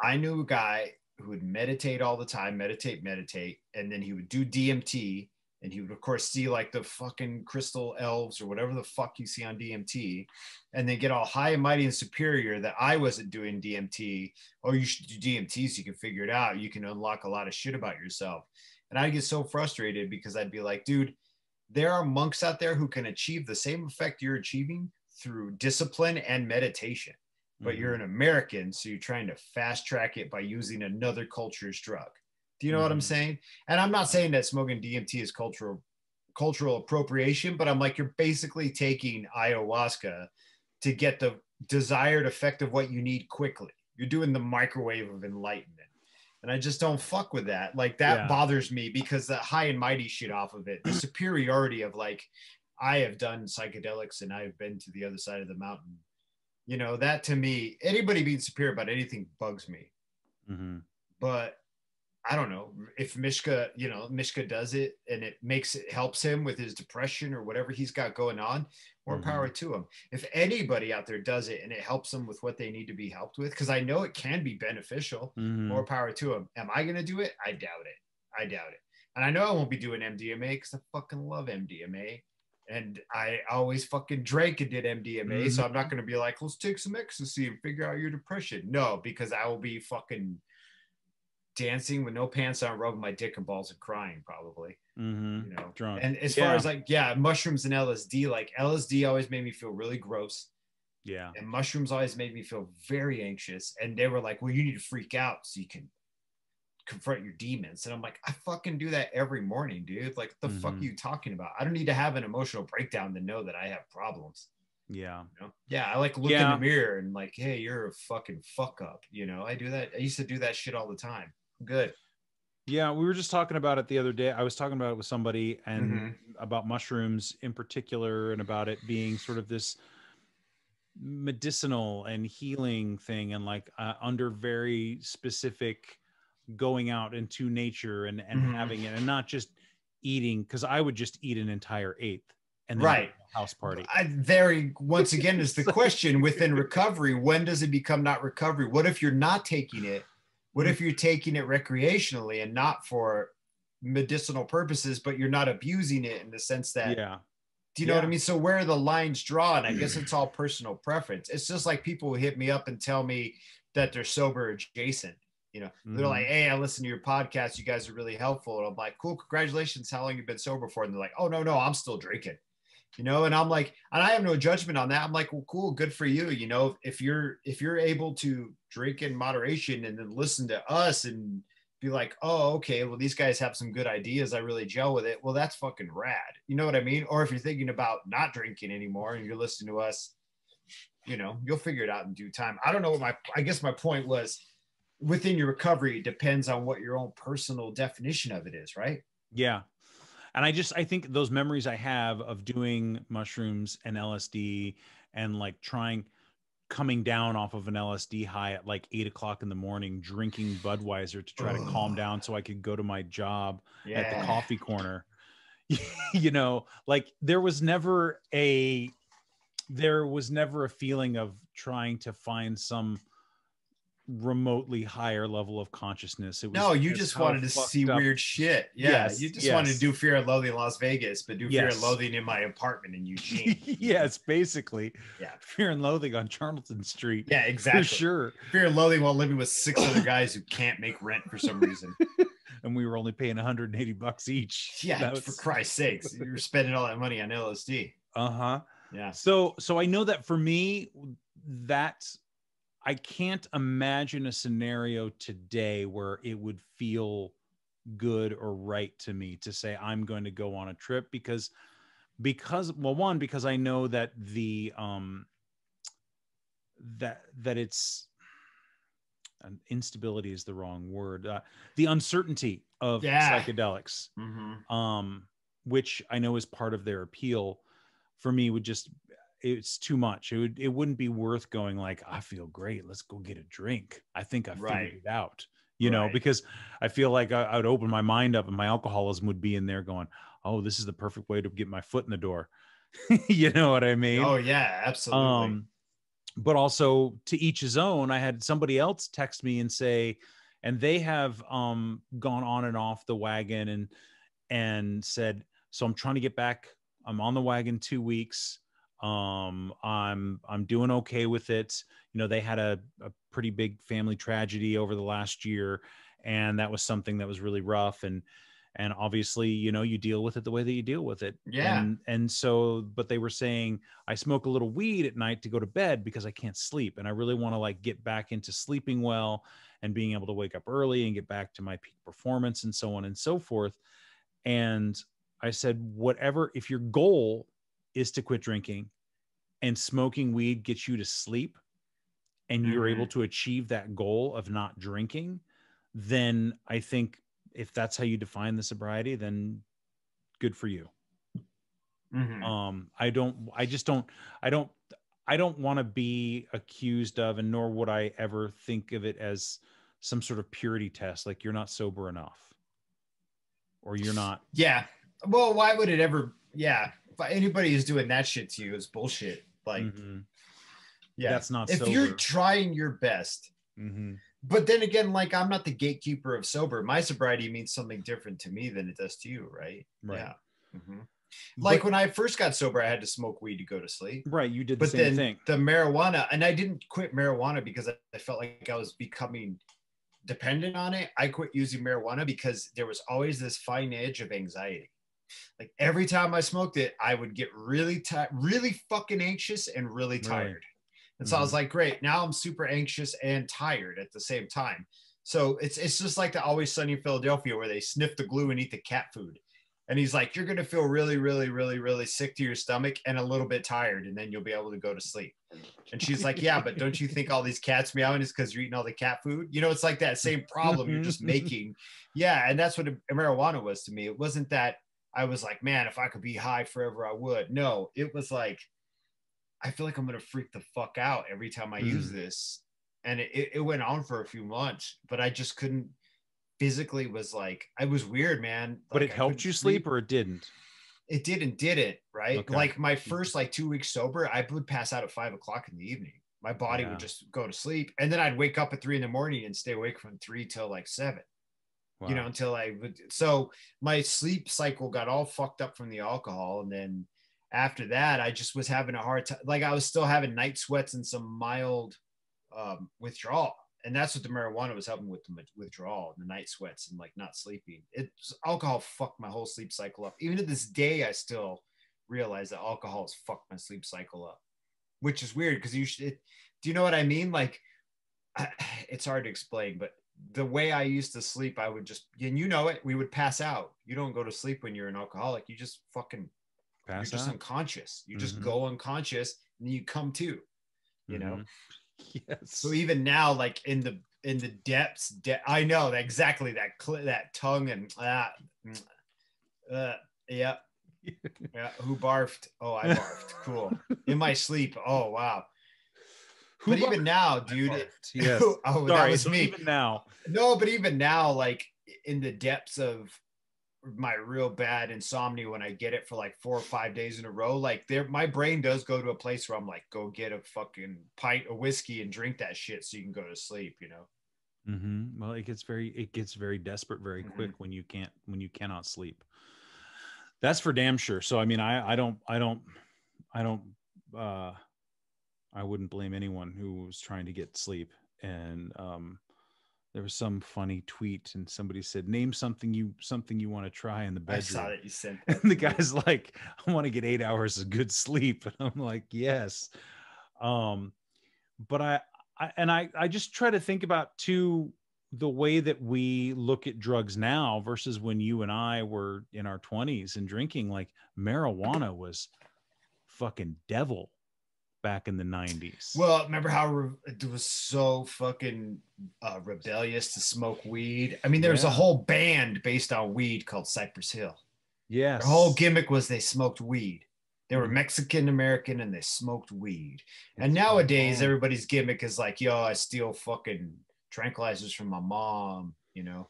[SPEAKER 3] I knew a guy who would meditate all the time, meditate, and then he would do DMT, and he would, of course, see like the fucking crystal elves or whatever the fuck you see on DMT, and then get all high and mighty and superior that I wasn't doing DMT. Oh, you should do DMT so you can figure it out. You can unlock a lot of shit about yourself. And I'd get so frustrated because I'd be like, dude, there are monks out there who can achieve the same effect you're achieving through discipline and meditation, but you're an American, so you're trying to fast track it by using another culture's drug. Do you know what I'm saying? And I'm not saying that smoking DMT is cultural appropriation, but I'm like, you're basically taking ayahuasca to get the desired effect of what you need quickly. You're doing the microwave of enlightenment. And I just don't fuck with that. Like, that bothers me, because the high and mighty shit off of it, the superiority of like, I have done psychedelics and I've been to the other side of the mountain. That to me, anybody being superior about anything bugs me. But I don't know if Mishka does it and it helps him with his depression or whatever he's got going on, more power to him. If anybody out there does it and it helps them with what they need to be helped with, because I know it can be beneficial, more power to them. Am I going to do it? I doubt it. And I know I won't be doing MDMA because I fucking love MDMA. And I always fucking drank and did MDMA. So I'm not going to be like, let's take some ecstasy and figure out your depression. No, because I will be fucking dancing with no pants on, rubbing my dick and balls and crying probably.
[SPEAKER 1] Drunk.
[SPEAKER 3] And as far as like, mushrooms and LSD, like LSD always made me feel really gross.
[SPEAKER 1] Yeah.
[SPEAKER 3] And mushrooms always made me feel very anxious. And they were like, well, you need to freak out so you can confront your demons. And I'm like, I fucking do that every morning, dude. Like, what the fuck are you talking about? I don't need to have an emotional breakdown to know that I have problems. I like look in the mirror and like, hey, you're a fucking fuck up. I do that. I used to do that shit all the time. I'm good.
[SPEAKER 1] Yeah, we were just talking about it the other day. I was talking about it with somebody and about mushrooms in particular, and about it being sort of this medicinal and healing thing, and like under very specific going out into nature and having it, and not just eating, because I would just eat an entire eighth and then
[SPEAKER 3] right
[SPEAKER 1] house party.
[SPEAKER 3] Once again is the question within recovery, when does it become not recovery? What if you're not taking it? What if you're taking it recreationally and not for medicinal purposes, but you're not abusing it in the sense that, do you know what I mean? So where are the lines drawn? I guess it's all personal preference. It's just like people who hit me up and tell me that they're sober adjacent. You know, they're like, hey, I listen to your podcast. You guys are really helpful. And I'm like, cool, congratulations. How long you been sober for? And they're like, oh, no, I'm still drinking. You know, and I'm like, and I have no judgment on that. I'm like, well, cool, good for you. You know, if you're able to drink in moderation and then listen to us and be like, oh, okay, well, these guys have some good ideas. I really gel with it. Well, that's fucking rad. You know what I mean? Or if you're thinking about not drinking anymore and you're listening to us, you know, you'll figure it out in due time. I don't know what I guess my point was, within your recovery, it depends on what your own personal definition of it is, right?
[SPEAKER 1] Yeah. And I think those memories I have of doing mushrooms and LSD and like coming down off of an LSD high at like 8 o'clock in the morning, drinking Budweiser to try to calm down so I could go to my job at the coffee corner. You know, like there was never a feeling of trying to find some remotely higher level of consciousness. It was
[SPEAKER 3] you just wanted to see weird shit. You just wanted to do Fear and Loathing in Las Vegas, but do Fear and Loathing in my apartment in Eugene.
[SPEAKER 1] Yes, basically. Yeah, Fear and Loathing on Charlton Street.
[SPEAKER 3] Yeah, exactly.
[SPEAKER 1] For sure.
[SPEAKER 3] Fear and Loathing while living with 6 other guys who can't make rent for some reason.
[SPEAKER 1] And we were only paying $180 each.
[SPEAKER 3] Yeah, for Christ's sakes, you were spending all that money on LSD. Yeah.
[SPEAKER 1] So I know that for me, I can't imagine a scenario today where it would feel good or right to me to say I'm going to go on a trip because I know that the that it's instability is the wrong word. The uncertainty of psychedelics, which I know is part of their appeal, for me it's too much. It wouldn't be worth going like, I feel great, let's go get a drink. I think I figured it out, you know, because I feel like I would open my mind up and my alcoholism would be in there going, oh, this is the perfect way to get my foot in the door. You know what I mean?
[SPEAKER 3] Oh yeah, absolutely.
[SPEAKER 1] But also to each his own. I had somebody else text me and say, and they have gone on and off the wagon and said, so I'm trying to get back. I'm on the wagon 2 weeks. I'm doing okay with it. You know, they had a pretty big family tragedy over the last year, and that was something that was really rough. And obviously, you know, you deal with it the way that you deal with it.
[SPEAKER 3] Yeah.
[SPEAKER 1] And so, but they were saying, I smoke a little weed at night to go to bed because I can't sleep. And I really want to like get back into sleeping well and being able to wake up early and get back to my peak performance and so on and so forth. And I said, whatever, if your goal is to quit drinking and smoking weed gets you to sleep and you're able to achieve that goal of not drinking, then I think if that's how you define the sobriety, then good for you. I don't want to be accused of, and nor would I ever think of it as some sort of purity test. Like you're not sober enough or you're not.
[SPEAKER 3] Yeah. Well, why would it ever? Yeah. If anybody is doing that shit to you, it's bullshit. Like, yeah,
[SPEAKER 1] that's not
[SPEAKER 3] if
[SPEAKER 1] sober.
[SPEAKER 3] You're trying your best. But then again, like I'm not the gatekeeper of sober. My sobriety means something different to me than it does to you, right?
[SPEAKER 1] Yeah.
[SPEAKER 3] Like when I first got sober, I had to smoke weed to go to sleep.
[SPEAKER 1] Right. You did the same thing.
[SPEAKER 3] The marijuana, and I didn't quit marijuana because I felt like I was becoming dependent on it. I quit using marijuana because there was always this fine edge of anxiety. Like every time I smoked it, I would get really tired, really fucking anxious and really tired. And so I was like, great, now I'm super anxious and tired at the same time. So it's just like the Always Sunny in Philadelphia where they sniff the glue and eat the cat food. And he's like, you're going to feel really, really, really, really sick to your stomach and a little bit tired, and then you'll be able to go to sleep. And she's like, yeah, but don't you think all these cats meowing is because you're eating all the cat food? You know, it's like that same problem you're just making. Yeah. And that's what marijuana was to me. It wasn't that I was like, man, if I could be high forever, I would. No, it was like, I feel like I'm going to freak the fuck out every time I use this. And it went on for a few months, but I just couldn't physically was like, I was weird, man. Like,
[SPEAKER 1] but it helped you sleep or it didn't?
[SPEAKER 3] It did, right? Okay. Like my first like 2 weeks sober, I would pass out at 5 o'clock in the evening. My body would just go to sleep. And then I'd wake up at 3 a.m. and stay awake from 3 till like 7. Wow. You know, until I would. So my sleep cycle got all fucked up from the alcohol. And then after that, I just was having a hard time. Like I was still having night sweats and some mild withdrawal. And that's what the marijuana was helping with, the withdrawal, the night sweats and like not sleeping. Alcohol fucked my whole sleep cycle up. Even to this day, I still realize that alcohol has fucked my sleep cycle up, which is weird because do you know what I mean? Like, it's hard to explain, but the way I used to sleep, I would just, and you know it, we would pass out. You don't go to sleep when you're an alcoholic. You just fucking, you're just unconscious. You just go unconscious and then you come to, you know?
[SPEAKER 1] Yes.
[SPEAKER 3] So even now, like in the depths, I know exactly that tongue and yeah. Who barfed? Oh, I barfed. Cool. In my sleep. Oh, wow. But even now, dude.
[SPEAKER 1] Yes.
[SPEAKER 3] Oh,
[SPEAKER 1] sorry,
[SPEAKER 3] that was me.
[SPEAKER 1] Even now.
[SPEAKER 3] No, but even now, like in the depths of my real bad insomnia, when I get it for like 4 or 5 days in a row, like my brain does go to a place where I'm like, go get a fucking pint of whiskey and drink that shit so you can go to sleep, you know?
[SPEAKER 1] Well, it gets very desperate very quick when you cannot sleep. That's for damn sure. So I mean, I wouldn't blame anyone who was trying to get sleep. And there was some funny tweet and somebody said, name something you want to try in the bedroom. I
[SPEAKER 3] saw that you sent
[SPEAKER 1] that. And the guy's like, I want to get 8 hours of good sleep. And I'm like, yes. But I just try to think about too, the way that we look at drugs now versus when you and I were in our 20s and drinking. Like marijuana was fucking devil back in the 90s.
[SPEAKER 3] Well, remember how it was so fucking rebellious to smoke weed? I mean, there was a whole band based on weed called Cypress Hill.
[SPEAKER 1] Yes.
[SPEAKER 3] Their whole gimmick was they smoked weed. They were Mexican American and they smoked weed. And nowadays, everybody's gimmick is like, yo, I steal fucking tranquilizers from my mom, you know?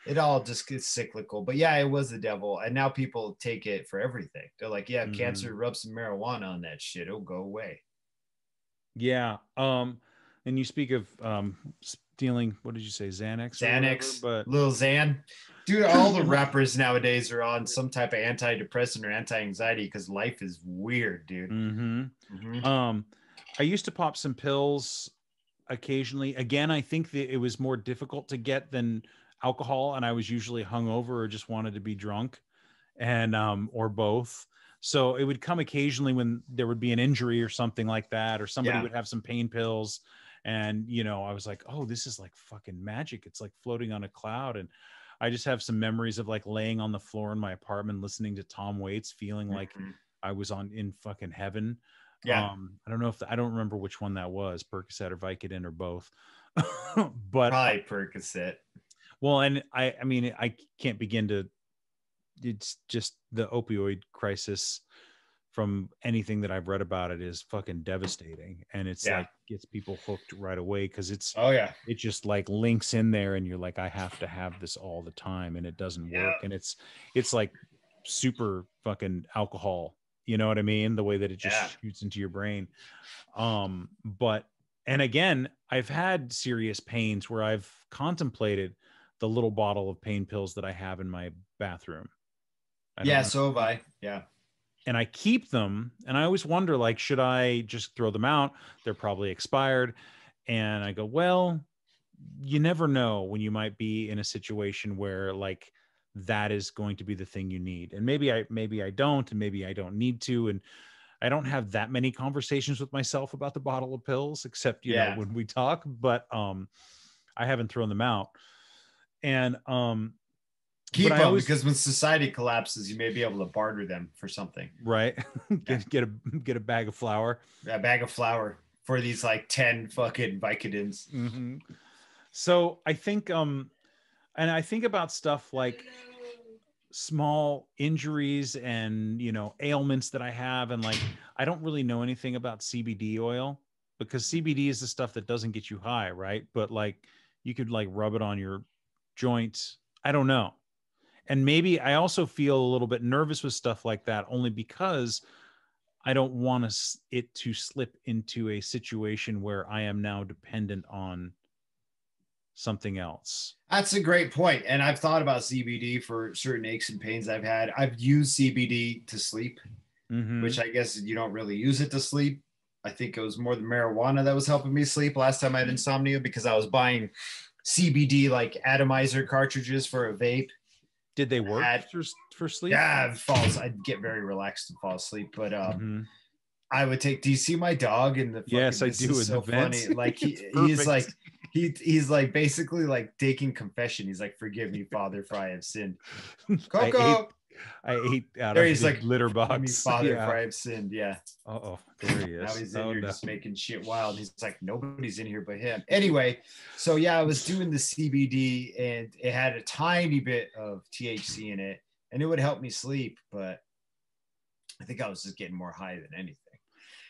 [SPEAKER 3] It all just gets cyclical. But yeah, it was the devil. And now people take it for everything. They're like, yeah, cancer, rub some marijuana on that shit. It'll go away.
[SPEAKER 1] Yeah. And you speak of stealing, what did you say? Xanax?
[SPEAKER 3] Xanax,
[SPEAKER 1] but
[SPEAKER 3] Lil Xan. Dude, all the rappers nowadays are on some type of antidepressant or anti-anxiety because life is weird, dude.
[SPEAKER 1] I used to pop some pills occasionally. Again, I think that it was more difficult to get than alcohol, and I was usually hungover or just wanted to be drunk, and or both. So it would come occasionally when there would be an injury or something like that, or somebody would have some pain pills, and you know, I was like, oh, this is like fucking magic. It's like floating on a cloud. And I just have some memories of like laying on the floor in my apartment listening to Tom Waits, feeling like I was in fucking heaven. I don't know I don't remember which one that was, Percocet or Vicodin or both. But
[SPEAKER 3] probably Percocet.
[SPEAKER 1] Well, and I mean, I can't begin to, it's just the opioid crisis from anything that I've read about it is fucking devastating. And it's like gets people hooked right away. Cause it's, it just like links in there and you're like, I have to have this all the time and it doesn't work. And it's like super fucking alcohol, you know what I mean? The way that it just shoots into your brain. But, and again, I've had serious pains where I've contemplated the little bottle of pain pills that I have in my bathroom.
[SPEAKER 3] So have I. Yeah.
[SPEAKER 1] And I keep them. And I always wonder, like, should I just throw them out? They're probably expired. And I go, well, you never know when you might be in a situation where like that is going to be the thing you need. And maybe I don't, and maybe I don't need to. And I don't have that many conversations with myself about the bottle of pills, except, you know, when we talk, but I haven't thrown them out. And
[SPEAKER 3] Keep them because when society collapses, you may be able to barter them for something.
[SPEAKER 1] Right. get a bag of flour.
[SPEAKER 3] A bag of flour for these like 10 fucking Vicodins.
[SPEAKER 1] Mm-hmm. So I think and I think about stuff like small injuries and, you know, ailments that I have, and like I don't really know anything about CBD oil, because CBD is the stuff that doesn't get you high, right? But like you could like rub it on your joints. I don't know. And maybe I also feel a little bit nervous with stuff like that, only because I don't want it to slip into a situation where I am now dependent on something else.
[SPEAKER 3] That's a great point. And I've thought about CBD for certain aches and pains I've had. I've used CBD to sleep, which I guess you don't really use it to sleep. I think it was more the marijuana that was helping me sleep last time I had insomnia, because I was buying CBD like atomizer cartridges for a vape.
[SPEAKER 1] Did they work for sleep?
[SPEAKER 3] Yeah, I'd get very relaxed and fall asleep. But I would take. Do you see my dog in the?
[SPEAKER 1] Yes, I do.
[SPEAKER 3] So funny. Like he's like he's like basically like taking confession. He's like, "Forgive me, Father, for I have sinned." Coco.
[SPEAKER 1] I ate out
[SPEAKER 3] there
[SPEAKER 1] of
[SPEAKER 3] he's
[SPEAKER 1] the
[SPEAKER 3] like
[SPEAKER 1] litter box.
[SPEAKER 3] Me, Father, for I have sinned. Yeah.
[SPEAKER 1] Oh, there he is.
[SPEAKER 3] Now he's in here just making shit wild. He's like, nobody's in here but him. Anyway, so yeah, I was doing the CBD and it had a tiny bit of THC in it, and it would help me sleep, but I think I was just getting more high than anything.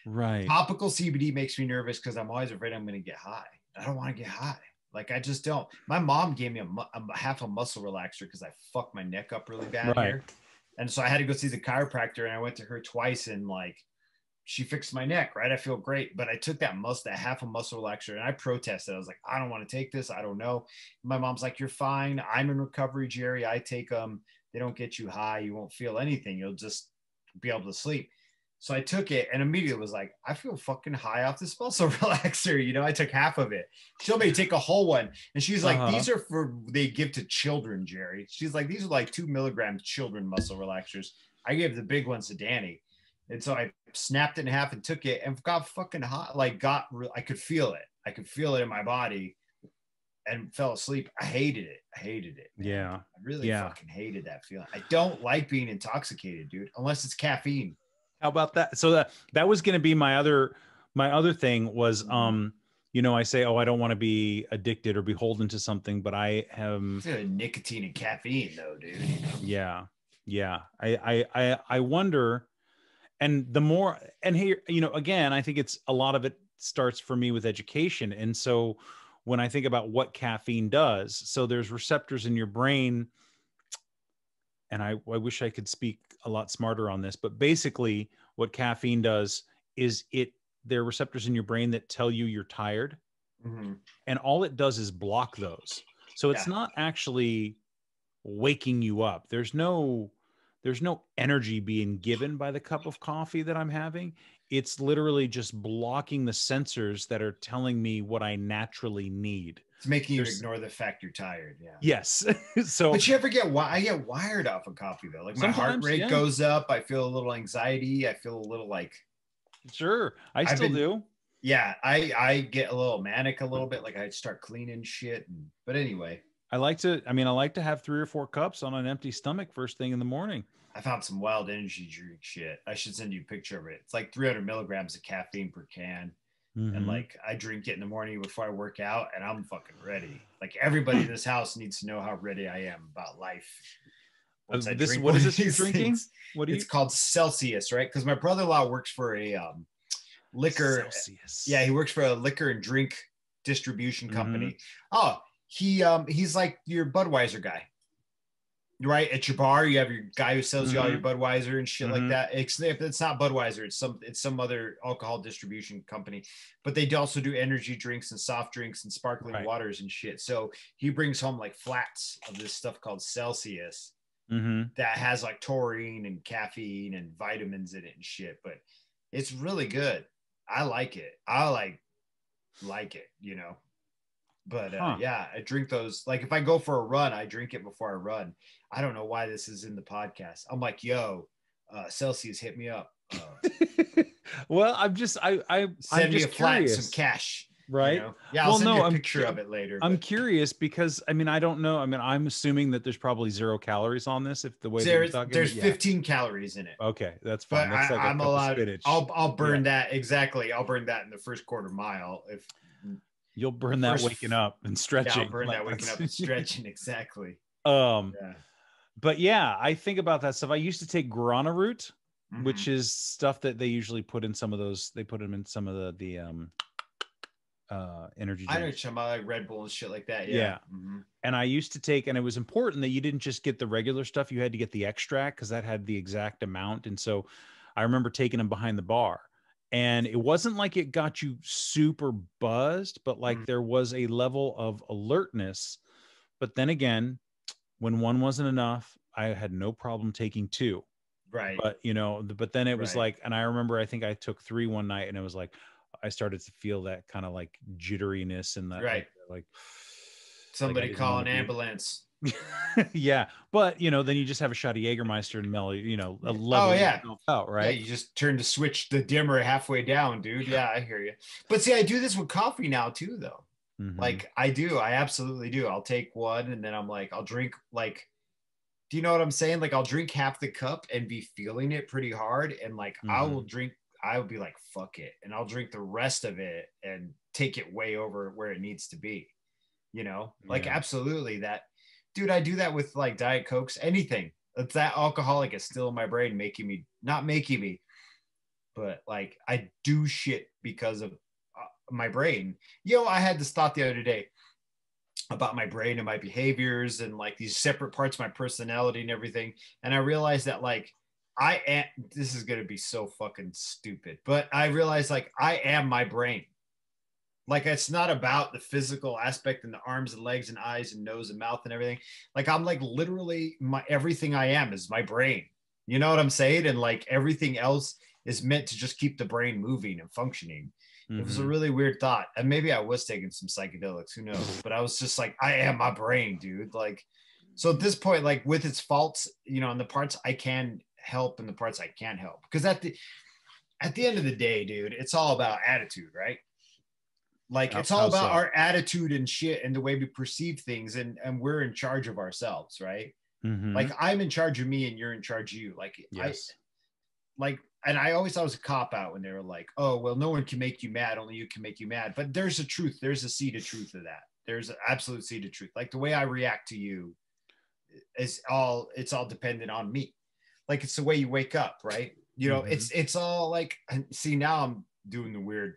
[SPEAKER 1] Right.
[SPEAKER 3] Topical CBD makes me nervous because I'm always afraid I'm going to get high. I don't want to get high. Like I just don't. My mom gave me a half a muscle relaxer because I fucked my neck up really bad here. And so I had to go see the chiropractor, and I went to her twice, and like she fixed my neck, right? I feel great. But I took that half a muscle relaxer, and I protested. I was like, I don't want to take this. I don't know. My mom's like, you're fine. I'm in recovery, Jerry. I take them. They don't get you high. You won't feel anything. You'll just be able to sleep. So I took it and immediately was like, I feel fucking high off this muscle relaxer. You know, I took half of it. She told me to take a whole one. And she's like, these are they give to children, Jerry. She's like, these are like 2 milligram children muscle relaxers. I gave the big ones to Danny. And so I snapped it in half and took it and got fucking hot. Like I could feel it. I could feel it in my body and fell asleep. I hated it. Man.
[SPEAKER 1] Yeah.
[SPEAKER 3] I really fucking hated that feeling. I don't like being intoxicated, dude, unless it's caffeine.
[SPEAKER 1] How about that? So that was going to be my other thing was, you know, I say, oh, I don't want to be addicted or beholden to something, but I have
[SPEAKER 3] nicotine and caffeine though, dude.
[SPEAKER 1] Yeah. I wonder, and the more, and here, you know, again, I think it's a lot of it starts for me with education. And so when I think about what caffeine does, so there's receptors in your brain, and I wish I could speak a lot smarter on this, but basically what caffeine does is there are receptors in your brain that tell you you're tired. And all it does is block those. So it's not actually waking you up. There's no energy being given by the cup of coffee that I'm having. It's literally just blocking the sensors that are telling me what I naturally need.
[SPEAKER 3] It's making you ignore the fact you're tired. Yeah.
[SPEAKER 1] Yes. So,
[SPEAKER 3] but you ever I get wired off of coffee though. Like my heart rate goes up. I feel a little anxiety. I feel a little like.
[SPEAKER 1] Sure. I still do.
[SPEAKER 3] Yeah. I get a little manic a little bit. Like I start cleaning shit. But anyway.
[SPEAKER 1] I like to have 3 or 4 cups on an empty stomach first thing in the morning.
[SPEAKER 3] I found some wild energy drink shit. I should send you a picture of it. It's like 300 milligrams of caffeine per can. And like I drink it in the morning before I work out and I'm fucking ready. Like everybody in this house needs to know how ready I am about life.
[SPEAKER 1] What is this you're drinking?
[SPEAKER 3] It's called Celsius, right? Because my brother-in-law works for a liquor.
[SPEAKER 1] Celsius.
[SPEAKER 3] Yeah, he works for a liquor and drink distribution company. Oh, he's like your Budweiser guy. Right at your bar, you have your guy who sells you all your Budweiser and shit like that. If it's not Budweiser, it's some other alcohol distribution company. But they also do energy drinks and soft drinks and sparkling waters and shit. So he brings home like flats of this stuff called Celsius that has like taurine and caffeine and vitamins in it and shit. But it's really good. I like it. I like it, you know. But yeah, I drink those. Like if I go for a run, I drink it before I run. I don't know why this is in the podcast. I'm like, yo, Celsius, hit me up.
[SPEAKER 1] Well, I'm just
[SPEAKER 3] send me a flat,
[SPEAKER 1] curious.
[SPEAKER 3] some cash.
[SPEAKER 1] Right.
[SPEAKER 3] Yeah, I'll send you a picture of it later.
[SPEAKER 1] I'm curious because I mean, I don't know. I mean, I'm assuming that there's probably 0 calories on this if the way that you're talking.
[SPEAKER 3] There's 15 calories in it.
[SPEAKER 1] Okay, that's fine.
[SPEAKER 3] But
[SPEAKER 1] that's like
[SPEAKER 3] I'm allowed.
[SPEAKER 1] Spinach.
[SPEAKER 3] I'll burn that exactly. I'll burn that in the first quarter mile. If
[SPEAKER 1] you'll burn that waking up and stretching.
[SPEAKER 3] Yeah, I'll burn that waking up and stretching exactly.
[SPEAKER 1] But yeah, I think about that stuff. I used to take guarana root, which is stuff that they usually put in some of those. They put them in some of the energy drinks.
[SPEAKER 3] I know some like Red Bull and shit like that. Yeah.
[SPEAKER 1] And I used to take, and it was important that you didn't just get the regular stuff. You had to get the extract because that had the exact amount. And so I remember taking them behind the bar, and it wasn't like it got you super buzzed, but like there was a level of alertness. But then again, when one wasn't enough, I had no problem taking 2.
[SPEAKER 3] Right.
[SPEAKER 1] But but then it was like, and I remember, I think I took 3 one night, and it was like, I started to feel that kind of like jitteriness and that like
[SPEAKER 3] somebody call an ambulance.
[SPEAKER 1] Yeah. But then you just have a shot of Jägermeister and mellow, a level out, right?
[SPEAKER 3] Yeah, you just turn to switch the dimmer halfway down, dude. Yeah, I hear you. But see, I do this with coffee now too, though. Like I absolutely do. I'll take one and then I'm like, I'll drink like, do you know what I'm saying? Like I'll drink half the cup and be feeling it pretty hard. And like I will be like, fuck it. And I'll drink the rest of it and take it way over where it needs to be, like absolutely that, dude. I do that with like Diet Cokes, anything. It's that alcoholic is still in my brain, not making me, but like I do shit because of my brain. I had this thought the other day about my brain and my behaviors and like these separate parts of my personality and everything. And I realized that like this is going to be so fucking stupid, but I realized like I am my brain. Like it's not about the physical aspect and the arms and legs and eyes and nose and mouth and everything. Like I'm like literally everything I am is my brain. You know what I'm saying? And like everything else is meant to just keep the brain moving and functioning. It was a really weird thought. And maybe I was taking some psychedelics, who knows? But I was just like, I am my brain, dude. Like, so at this point, like with its faults, and the parts I can help and the parts I can't help. Because at the end of the day, dude, it's all about attitude, right? Like it's all about our attitude and shit and the way we perceive things. And we're in charge of ourselves, right? Like I'm in charge of me and you're in charge of you. Like, yes. And I always thought it was a cop out when they were like, oh, well, no one can make you mad. Only you can make you mad. But there's a truth. There's a seed of truth of that. There's an absolute seed of truth. Like the way I react to you it's all dependent on me. Like it's the way you wake up, right? It's all like, see, now I'm doing the weird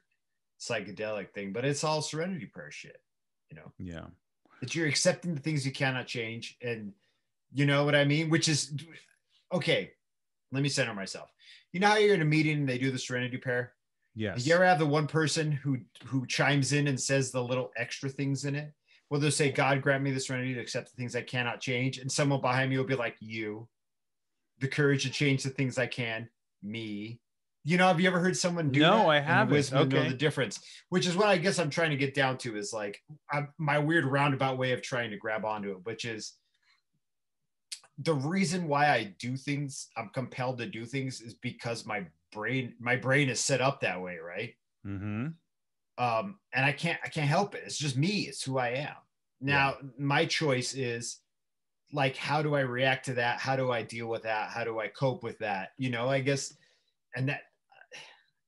[SPEAKER 3] psychedelic thing, but it's all serenity prayer shit,
[SPEAKER 1] Yeah.
[SPEAKER 3] That you're accepting the things you cannot change. And you know what I mean? Which is, okay, let me center myself. You know how you're in a meeting and they do the serenity prayer?
[SPEAKER 1] Yes.
[SPEAKER 3] You ever have the one person who chimes in and says the little extra things in it? Well, they'll say, God, grant me the serenity to accept the things I cannot change. And someone behind me will be like, you, the courage to change the things I can, me. Have you ever heard someone do that?
[SPEAKER 1] No, I haven't.
[SPEAKER 3] Okay. Know the difference, which is what I guess I'm trying to get down to is like my weird roundabout way of trying to grab onto it, which is the reason why I do things, I'm compelled to do things is because my brain is set up that way. Right. And I can't help it. It's just me. It's who I am. Now, my choice is like, how do I react to that? How do I deal with that? How do I cope with that? I guess, and that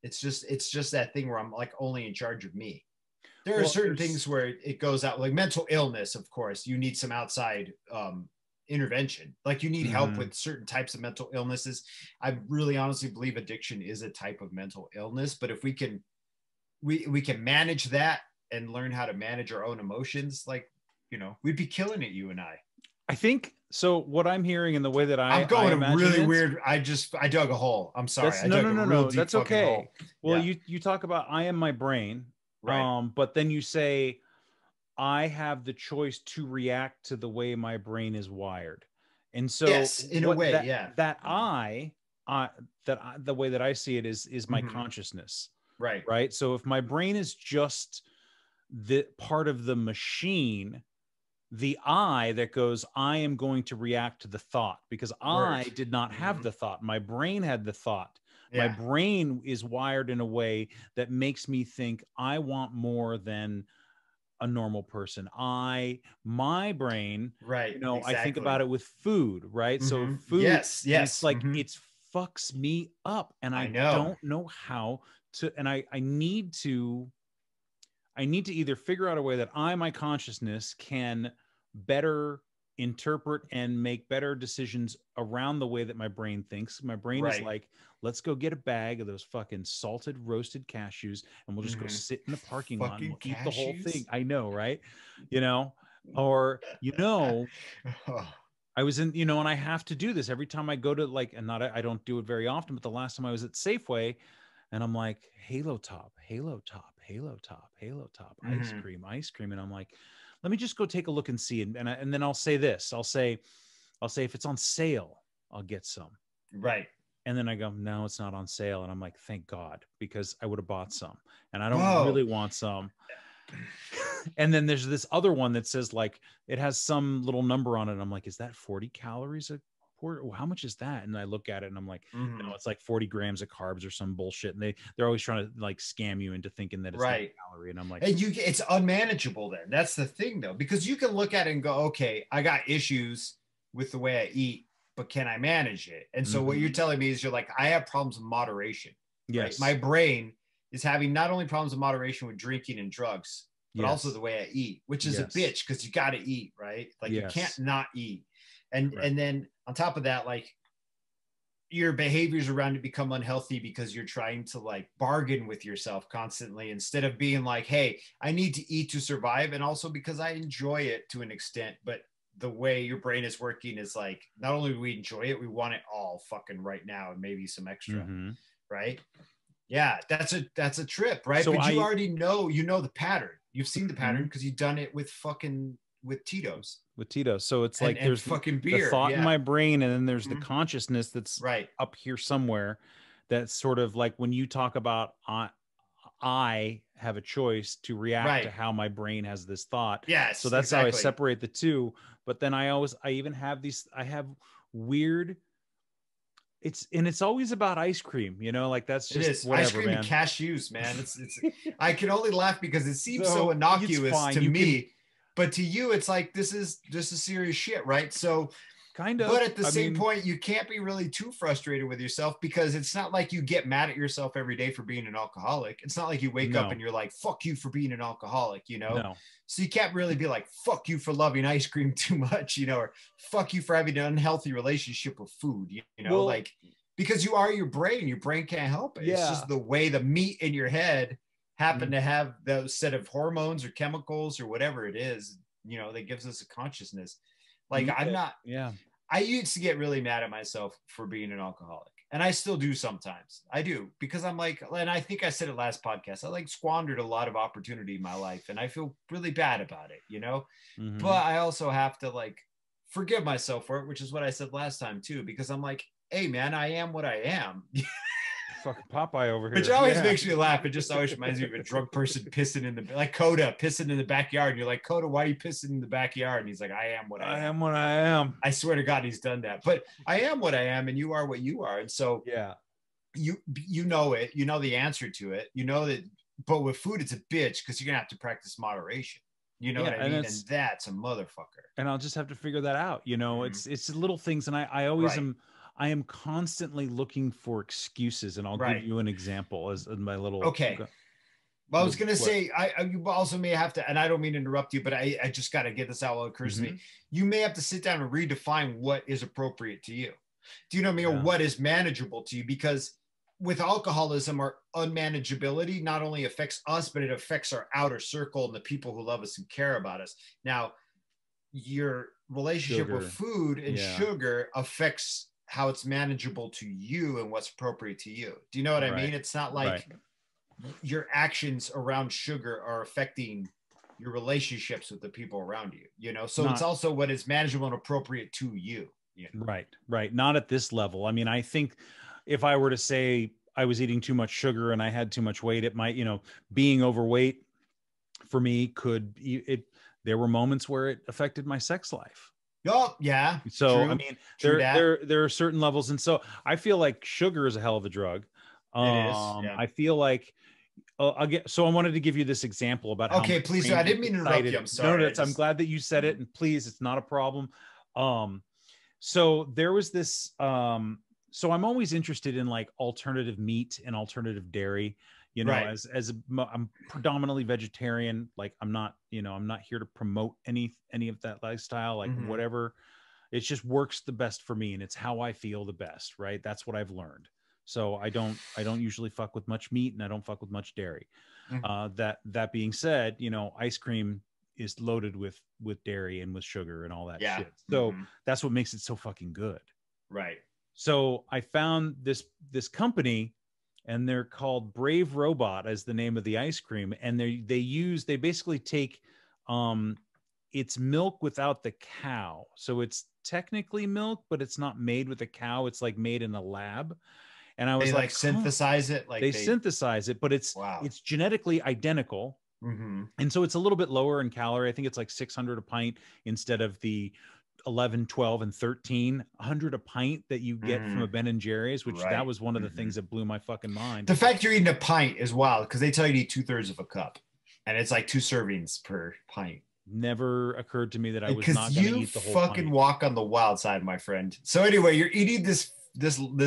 [SPEAKER 3] it's just that thing where I'm like only in charge of me. There are certain things where it goes out, like mental illness. Of course, you need some outside, intervention. Like you need help with certain types of mental illnesses. I really honestly believe addiction is a type of mental illness, but if we can manage that and learn how to manage our own emotions, like, we'd be killing it, you and I
[SPEAKER 1] think so. What I'm hearing in the way that
[SPEAKER 3] I'm going really weird. I dug a hole. I'm sorry.
[SPEAKER 1] No. That's okay.
[SPEAKER 3] Hole.
[SPEAKER 1] Well, you talk about, I am my brain.
[SPEAKER 3] Right.
[SPEAKER 1] But then you say, I have the choice to react to the way my brain is wired. And so
[SPEAKER 3] yes, in a way,
[SPEAKER 1] the way that I see it is my consciousness.
[SPEAKER 3] Right.
[SPEAKER 1] Right. So if my brain is just the part of the machine, the I that goes, I am going to react to the thought because I did not have the thought. My brain had the thought. My brain is wired in a way that makes me think I want more than a normal person. My brain,
[SPEAKER 3] right,
[SPEAKER 1] you know,
[SPEAKER 3] exactly.
[SPEAKER 1] I think about it with food, right? So food,
[SPEAKER 3] yes,
[SPEAKER 1] it's like it fucks me up, and I don't know how to. And I need to either figure out a way that my consciousness can better interpret and make better decisions around the way that my brain thinks. My brain is like, let's go get a bag of those fucking salted roasted cashews and we'll just go sit in the parking lot and we'll eat the whole thing. I know, right? You know, or, you know, I was in, you know, and I have to do this every time I go to like, and not, I don't do it very often, but the last time I was at Safeway and I'm like, Halo Top, ice cream. And I'm like, let me just go take a look and see. And then I'll say this, I'll say if it's on sale, I'll get some.
[SPEAKER 3] Right.
[SPEAKER 1] And then I go, no, it's not on sale. And I'm like, thank God, because I would have bought some and I don't really want some. And then there's this other one that says like, it has some little number on it. I'm like, is that 40 calories a quarter? How much is that? And I look at it and I'm like, no, it's like 40 grams of carbs or some bullshit. And they're always trying to like scam you into thinking that it's not a calorie. And I'm like,
[SPEAKER 3] and it's unmanageable then. That's the thing though, because you can look at it and go, okay, I got issues with the way I eat, but can I manage it? And so what you're telling me is you're like, I have problems with moderation.
[SPEAKER 1] Yes.
[SPEAKER 3] Right? My brain is having not only problems with moderation with drinking and drugs, but also the way I eat, which is a bitch because you got to eat, right? Like you can't not eat. And then on top of that, like your behaviors around it become unhealthy because you're trying to like bargain with yourself constantly instead of being like, hey, I need to eat to survive. And also because I enjoy it to an extent, but the way your brain is working is like, not only do we enjoy it, we want it all fucking right now and maybe some extra, right? Yeah, that's a trip, right? So but you already know, the pattern. You've seen the pattern because you've done it with Tito's.
[SPEAKER 1] With Tito's. So it's like there's
[SPEAKER 3] fucking beer,
[SPEAKER 1] the thought in my brain, and then there's the consciousness that's up here somewhere. That's sort of like when you talk about I have a choice to react to how my brain has this thought.
[SPEAKER 3] Yes.
[SPEAKER 1] So that's how I separate the two. But then I even have weird. It's always about ice cream, you know, like that's just
[SPEAKER 3] it is.
[SPEAKER 1] Whatever,
[SPEAKER 3] ice cream
[SPEAKER 1] man.
[SPEAKER 3] And cashews, man. It's I can only laugh because it seems so innocuous to me, but to you, it's like this is just a serious shit, right? So kind of. But at the same point, you can't be really too frustrated with yourself because it's not like you get mad at yourself every day for being an alcoholic. It's not like you wake up and you're like, fuck you for being an alcoholic, you know? No. So you can't really be like, fuck you for loving ice cream too much, you know, or fuck you for having an unhealthy relationship with food, you know, like, because you are your brain can't help it. Yeah. It's just the way the meat in your head happen to have those set of hormones or chemicals or whatever it is, you know, that gives us a consciousness. Like I used to get really mad at myself for being an alcoholic, and I still do sometimes. I do, because I'm like, and I think I said it last podcast, I like squandered a lot of opportunity in my life and I feel really bad about it, you know, but I also have to like forgive myself for it, which is what I said last time too, because I'm like, hey man, I am what I am.
[SPEAKER 1] Fucking Popeye over here.
[SPEAKER 3] Which always makes me laugh. It just always reminds me of a drunk person pissing in the, like Coda pissing in the backyard. And you're like, Coda, why are you pissing in the backyard? And he's like, I am what I am.
[SPEAKER 1] I am what I am.
[SPEAKER 3] I swear to God, he's done that. But I am what I am, and you are what you are. And so you know it. You know the answer to it. You know that. But with food, it's a bitch because you're gonna have to practice moderation. You know what I mean? And that's a motherfucker.
[SPEAKER 1] And I'll just have to figure that out. You know, it's little things, and I always am. I am constantly looking for excuses, and I'll give you an example as my little.
[SPEAKER 3] Okay. Well, I was going to say, you also may have to, and I don't mean to interrupt you, but I just got to get this out while it occurs to me. You may have to sit down and redefine what is appropriate to you. Do you know what I mean? Or what is manageable to you? Because with alcoholism, our unmanageability not only affects us, but it affects our outer circle and the people who love us and care about us. Now, your relationship with food and sugar affects how it's manageable to you and what's appropriate to you. Do you know what I mean? It's not like your actions around sugar are affecting your relationships with the people around you, you know? So it's also what is manageable and appropriate to you. You know?
[SPEAKER 1] Right. Not at this level. I mean, I think if I were to say I was eating too much sugar and I had too much weight, it might, you know, being overweight for me there were moments where it affected my sex life.
[SPEAKER 3] Oh, yeah.
[SPEAKER 1] So, true. I mean, there are certain levels. And so I feel like sugar is a hell of a drug.
[SPEAKER 3] It is. Yeah.
[SPEAKER 1] I feel like so I wanted to give you this example about how.
[SPEAKER 3] Okay, please. I didn't mean to interrupt you. I'm sorry.
[SPEAKER 1] No, I'm glad that you said it, and please, it's not a problem. So there was this. So I'm always interested in like alternative meat and alternative dairy. You know,
[SPEAKER 3] right.
[SPEAKER 1] I'm predominantly vegetarian. Like I'm not here to promote any of that lifestyle. Like whatever, it just works the best for me, and it's how I feel the best. Right. That's what I've learned. So I don't usually fuck with much meat, and I don't fuck with much dairy. That being said, you know, ice cream is loaded with dairy and with sugar and all that shit. So that's what makes it so fucking good.
[SPEAKER 3] Right. So
[SPEAKER 1] I found this company, and they're called Brave Robot as the name of the ice cream. And they basically take it's milk without the cow. So it's technically milk, but it's not made with a cow. It's like made in a lab. And I was like
[SPEAKER 3] synthesize it. Like
[SPEAKER 1] they synthesize it, but it's genetically identical. And so it's a little bit lower in calorie. I think it's like 600 a pint instead of the 11, 12, and 1,300 a pint that you get from a Ben & Jerry's, which that was one of the things that blew my fucking mind.
[SPEAKER 3] The fact you're eating a pint is wild, because they tell you to eat 2/3 of a cup, and it's like 2 servings per pint.
[SPEAKER 1] Never occurred to me that I was not going to eat the whole
[SPEAKER 3] fucking
[SPEAKER 1] pint.
[SPEAKER 3] Walk on the wild side, my friend. So anyway, you're eating this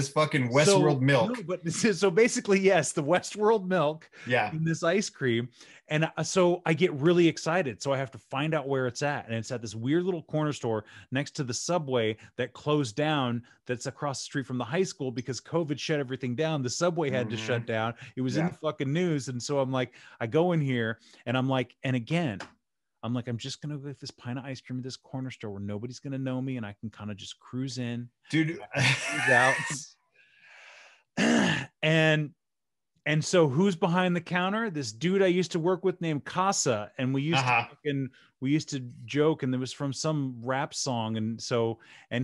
[SPEAKER 3] fucking Westworld milk.
[SPEAKER 1] No, but so basically, yes, the Westworld milk in this ice cream. And so I get really excited. So I have to find out where it's at. And it's at this weird little corner store next to the Subway that closed down, that's across the street from the high school because COVID shut everything down. The Subway had to shut down. It was in the fucking news. And so I'm like, I go in here and I'm like, and again, I'm like, I'm just going to get this pint of ice cream at this corner store where nobody's going to know me, and I can kind of just cruise in.
[SPEAKER 3] Dude.
[SPEAKER 1] Cruise out. And so who's behind the counter? This dude I used to work with named Casa. And we used to joke, and it was from some rap song. And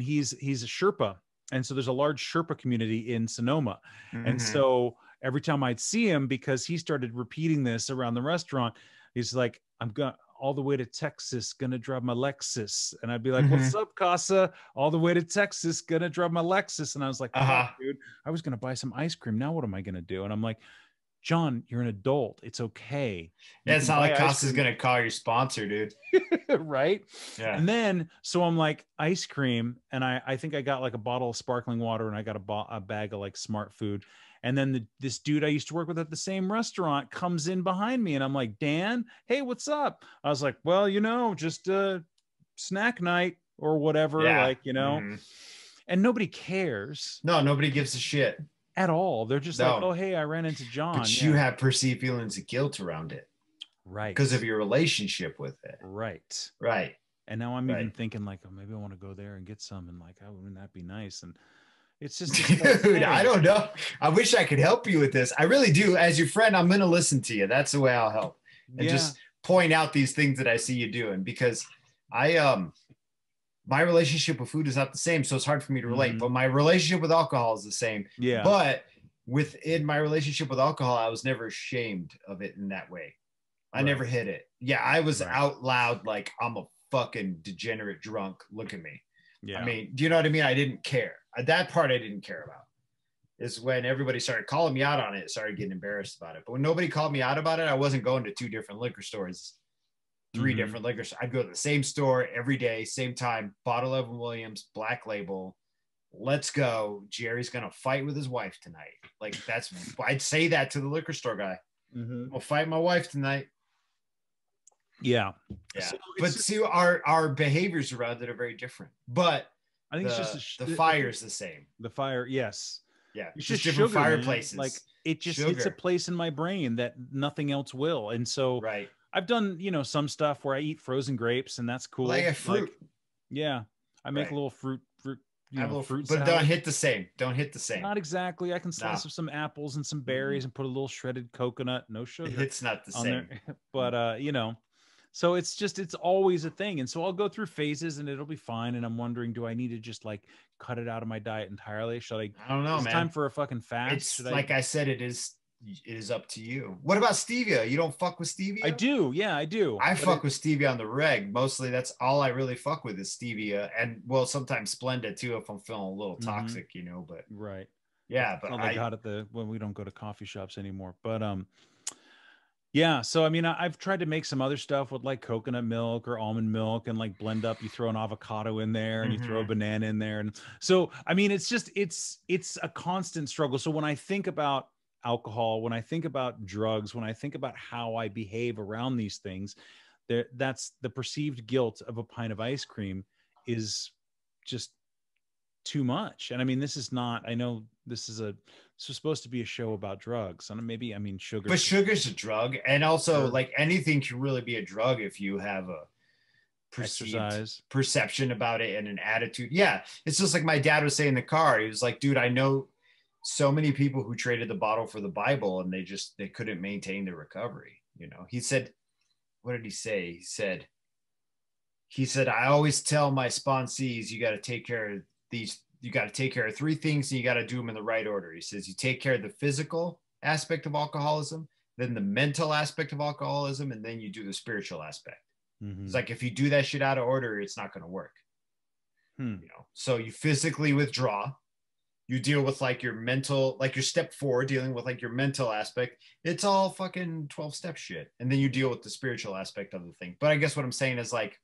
[SPEAKER 1] he's a Sherpa. And so there's a large Sherpa community in Sonoma. And so every time I'd see him, because he started repeating this around the restaurant, he's like, I'm going all the way to Texas, gonna drive my Lexus. And I'd be like, what's up, Casa? All the way to Texas, gonna drive my Lexus. And I was like, dude, I was gonna buy some ice cream. Now what am I gonna do? And I'm like, John, you're an adult. It's okay.
[SPEAKER 3] It's not like Casa's gonna call your sponsor, dude.
[SPEAKER 1] Right?
[SPEAKER 3] Yeah.
[SPEAKER 1] And then, so I'm like, ice cream. And I think I got like a bottle of sparkling water, and I got a bag of like Smart Food. And then this dude I used to work with at the same restaurant comes in behind me, and I'm like, Dan, hey, what's up? I was like, well, you know, just snack night or whatever, like, you know, and nobody cares.
[SPEAKER 3] No, nobody gives a shit
[SPEAKER 1] at all. They're just like, oh, hey, I ran into John.
[SPEAKER 3] But you have perceived feelings of guilt around it.
[SPEAKER 1] Right.
[SPEAKER 3] Because of your relationship with it.
[SPEAKER 1] Right.
[SPEAKER 3] Right.
[SPEAKER 1] And now I'm even thinking like, oh, maybe I want to go there and get some, and like, oh, wouldn't that be nice? And it's just,
[SPEAKER 3] dude, I don't know. I wish I could help you with this. I really do. As your friend, I'm going to listen to you. That's the way I'll help. And just point out these things that I see you doing, because my relationship with food is not the same. So it's hard for me to relate, but my relationship with alcohol is the same.
[SPEAKER 1] Yeah.
[SPEAKER 3] But within my relationship with alcohol, I was never ashamed of it in that way. I never hid it. Yeah. I was out loud. Like, I'm a fucking degenerate drunk. Look at me. Yeah. I mean, do you know what I mean? I didn't care. That part I didn't care about. Is when everybody started calling me out on it, started getting embarrassed about it. But when nobody called me out about it, I wasn't going to 2 different liquor stores, 3 different liquor stores. I'd go to the same store every day, same time, bottle of Williams, Black Label. Let's go. Jerry's going to fight with his wife tonight. Like, I'd say that to the liquor store guy. I'll fight my wife tonight.
[SPEAKER 1] Yeah.
[SPEAKER 3] Yeah. So but see, our behaviors around it are very different. But I think it's just the fire's the same.
[SPEAKER 1] The fire, yes.
[SPEAKER 3] Yeah.
[SPEAKER 1] It's just
[SPEAKER 3] different
[SPEAKER 1] sugar,
[SPEAKER 3] fireplaces.
[SPEAKER 1] Man. Like, it just hits a place in my brain that nothing else will. And so I've done, you know, some stuff where I eat frozen grapes, and that's cool.
[SPEAKER 3] Like a fruit.
[SPEAKER 1] Yeah. I make a little fruit, fruit
[SPEAKER 3] but don't hit the same. Don't hit the same.
[SPEAKER 1] Not exactly. I can slice up some apples and some berries and put a little shredded coconut, no sugar.
[SPEAKER 3] It's not the same.
[SPEAKER 1] But you know, so it's always a thing. And so I'll go through phases and it'll be fine. And I'm wondering, do I need to just like cut it out of my diet entirely? Should I
[SPEAKER 3] don't know, man.
[SPEAKER 1] It's time for a fucking fast.
[SPEAKER 3] It's like I said, it is up to you. What about stevia? You don't fuck with stevia?
[SPEAKER 1] I do. Yeah, I do.
[SPEAKER 3] I fuck with stevia on the reg. Mostly that's all I really fuck with is stevia. And well, sometimes Splenda too, if I'm feeling a little toxic, you know, but
[SPEAKER 1] right.
[SPEAKER 3] Yeah,
[SPEAKER 1] but I got at when we don't go to coffee shops anymore. But yeah, so I mean, I've tried to make some other stuff with like coconut milk or almond milk and like blend up. You throw an avocado in there and you throw a banana in there, and so I mean, it's just it's a constant struggle. So when I think about alcohol, when I think about drugs, when I think about how I behave around these things, that's the perceived guilt of a pint of ice cream is just too much. And I mean, this is not, I know this is supposed to be a show about drugs, and maybe, I mean, sugar,
[SPEAKER 3] but sugar's a drug, and also like anything can really be a drug if you have a perception about it and an attitude. Yeah, it's just like my dad was saying in the car. He was like, dude, I know so many people who traded the bottle for the Bible, and they couldn't maintain their recovery. You know, he said, what did he say? He said, I always tell my sponsees, you got to take care of these, you got to take care of three things, and you got to do them in the right order. He says, you take care of the physical aspect of alcoholism, then the mental aspect of alcoholism, and then you do the spiritual aspect. It's like, if you do that shit out of order, it's not going to work. You know, so you physically withdraw, you deal with like your mental, like your step 4, dealing with like your mental aspect. It's all fucking 12-step shit. And then you deal with the spiritual aspect of the thing. But I guess what I'm saying is like,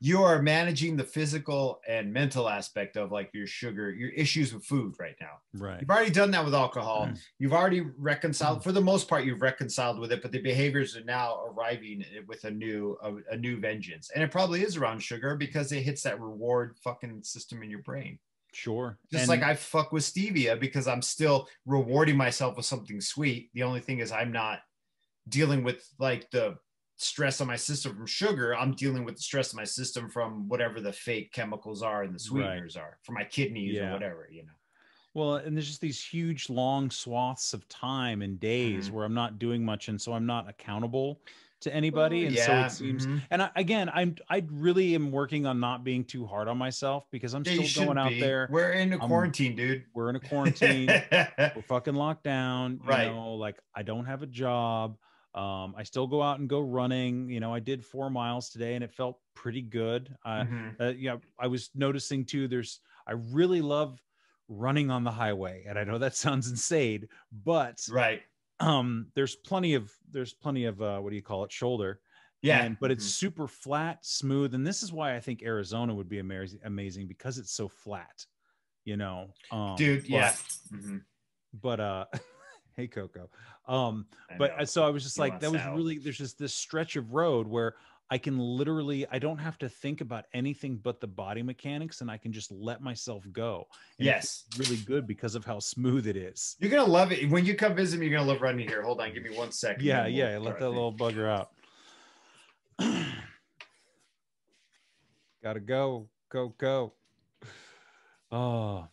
[SPEAKER 3] you are managing the physical and mental aspect of like your sugar, your issues with food right now.
[SPEAKER 1] Right.
[SPEAKER 3] You've already done that with alcohol. You've already reconciled, for the most part, you've reconciled with it, but the behaviors are now arriving with a new vengeance. And it probably is around sugar because it hits that reward fucking system in your brain.
[SPEAKER 1] Sure.
[SPEAKER 3] Just like I fuck with stevia because I'm still rewarding myself with something sweet. The only thing is I'm not dealing with like the stress on my system from sugar. I'm dealing with the stress on my system from whatever the fake chemicals are and the sweeteners are for my kidneys or whatever, you know.
[SPEAKER 1] Well, and there's just these huge long swaths of time and days where I'm not doing much, and so I'm not accountable to anybody. And so it seems, and I really am working on not being too hard on myself because I'm still going out there.
[SPEAKER 3] We're in a quarantine, dude.
[SPEAKER 1] We're in a quarantine. We're fucking locked down. You know, like I don't have a job. I still go out and go running. You know, I did 4 miles today and it felt pretty good. Yeah, I was noticing too, I really love running on the highway. And I know that sounds insane, but there's plenty of what do you call it? Shoulder. Yeah. But it's super flat, smooth. And this is why I think Arizona would be amazing because it's so flat, you know,
[SPEAKER 3] dude.
[SPEAKER 1] But, hey, Coco. But so I was just like, that was really, there's just this stretch of road where I can literally, I don't have to think about anything but the body mechanics, and I can just let myself go. And it's really good because of how smooth it is.
[SPEAKER 3] You're going to love it. When you come visit me, you're going to love running here. Hold on. Give me 1 second.
[SPEAKER 1] Yeah. Let that little bugger out. Gotta go. Oh.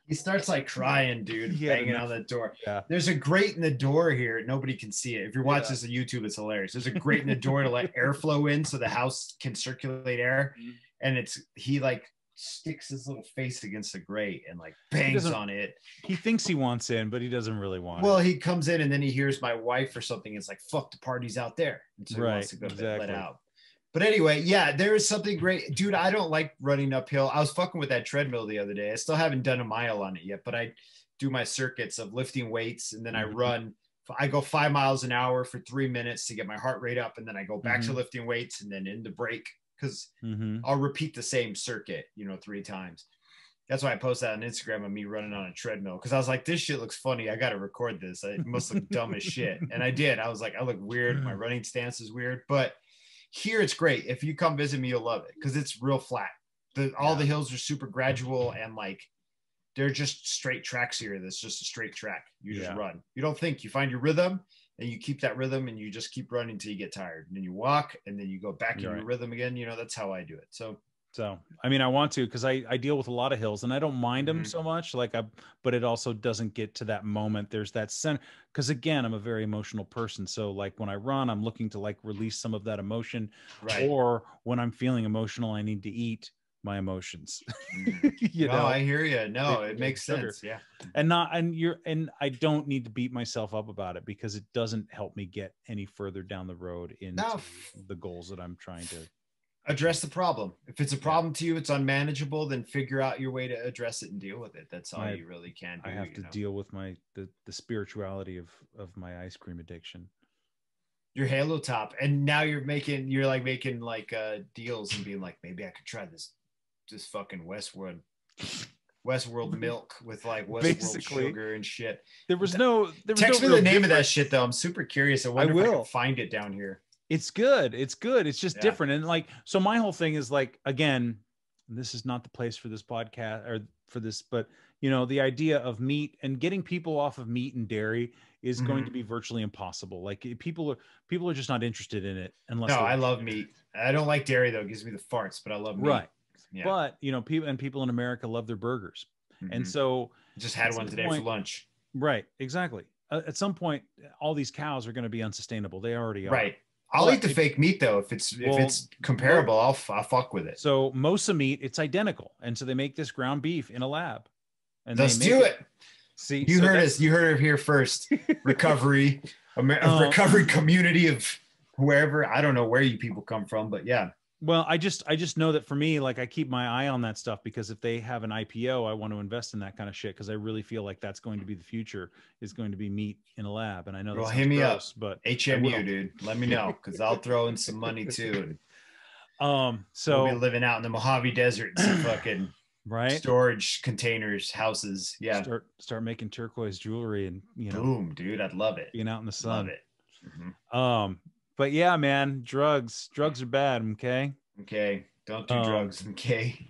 [SPEAKER 3] He starts like crying, dude, banging on the door. Yeah. There's a grate in the door here. Nobody can see it. If you're watching this on YouTube, it's hilarious. There's a grate in the door to let airflow in so the house can circulate air. And he like sticks his little face against the grate and like bangs on it.
[SPEAKER 1] He thinks he wants in, but he doesn't really want
[SPEAKER 3] it. Well, he comes in and then he hears my wife or something. It's like, fuck, the party's out there. And so he wants to go let out. But anyway, yeah, there is something great. Dude, I don't like running uphill. I was fucking with that treadmill the other day. I still haven't done a mile on it yet, but I do my circuits of lifting weights and then I run. I go 5 miles an hour for 3 minutes to get my heart rate up. And then I go back to lifting weights and then in the break because I'll repeat the same circuit, 3 times. That's why I posted that on Instagram of me running on a treadmill because I was like, this shit looks funny. I got to record this. It must look dumb as shit. And I did. I was like, I look weird. My running stance is weird, but here it's great. If you come visit me, you'll love it because it's real flat. All the hills are super gradual and like they're just straight tracks here. That's just a straight track. You just run. You don't think. You find your rhythm and you keep that rhythm and you just keep running until you get tired. And then you walk and then you go back in your rhythm again. That's how I do it. So,
[SPEAKER 1] I mean, I want to, because I deal with a lot of hills and I don't mind them so much, but it also doesn't get to that moment. There's that sense, because again, I'm a very emotional person. So like when I run, I'm looking to like release some of that emotion, or when I'm feeling emotional, I need to eat my emotions.
[SPEAKER 3] I hear you. No, it makes sense. Yeah.
[SPEAKER 1] And I don't need to beat myself up about it because it doesn't help me get any further down the road into the goals that I'm trying to
[SPEAKER 3] Address the problem. If it's a problem to you, it's unmanageable, then figure out your way to address it and deal with it. That's all you really can do.
[SPEAKER 1] I have to deal with the spirituality of my ice cream addiction.
[SPEAKER 3] Your Halo top, and now you're making deals and being like, maybe I could try this fucking Westworld milk with like Westworld sugar and shit.
[SPEAKER 1] Text
[SPEAKER 3] me the name of that shit though. I'm super curious. I wonder if I can find it down here.
[SPEAKER 1] It's good. It's good. It's just different. And like, so my whole thing is like, again, this is not the place for this podcast or for this, but you know, the idea of meat and getting people off of meat and dairy is going to be virtually impossible. Like people are just not interested in it unless.
[SPEAKER 3] No, I love meat. I don't like dairy though. It gives me the farts, but I love meat.
[SPEAKER 1] Right. Yeah. But you know, people in America love their burgers. And so
[SPEAKER 3] just had one today for lunch.
[SPEAKER 1] Right. Exactly. At some point, all these cows are going to be unsustainable. They already are.
[SPEAKER 3] Right. I'll eat the fake meat though. If it's comparable, I'll fuck with it.
[SPEAKER 1] So Mosa meat, it's identical. And so they make this ground beef in a lab. And
[SPEAKER 3] let's do it.
[SPEAKER 1] See,
[SPEAKER 3] you heard it here first. Recovery, recovery community of whoever. I don't know where you people come from, but yeah.
[SPEAKER 1] Well, I just know that for me, like I keep my eye on that stuff because if they have an IPO, I want to invest in that kind of shit because I really feel like that's going to be the future. Is going to be meat in a lab, and I know.
[SPEAKER 3] Well, hit me up, but HMU, dude. Let me know because I'll throw in some money too.
[SPEAKER 1] So
[SPEAKER 3] we'll be living out in the Mojave Desert, some fucking storage containers, houses. Yeah,
[SPEAKER 1] start making turquoise jewelry, and
[SPEAKER 3] boom, dude, I'd love it.
[SPEAKER 1] Being out in the sun,
[SPEAKER 3] love it.
[SPEAKER 1] But yeah, man, drugs are bad.
[SPEAKER 3] Okay. Don't do drugs. Okay.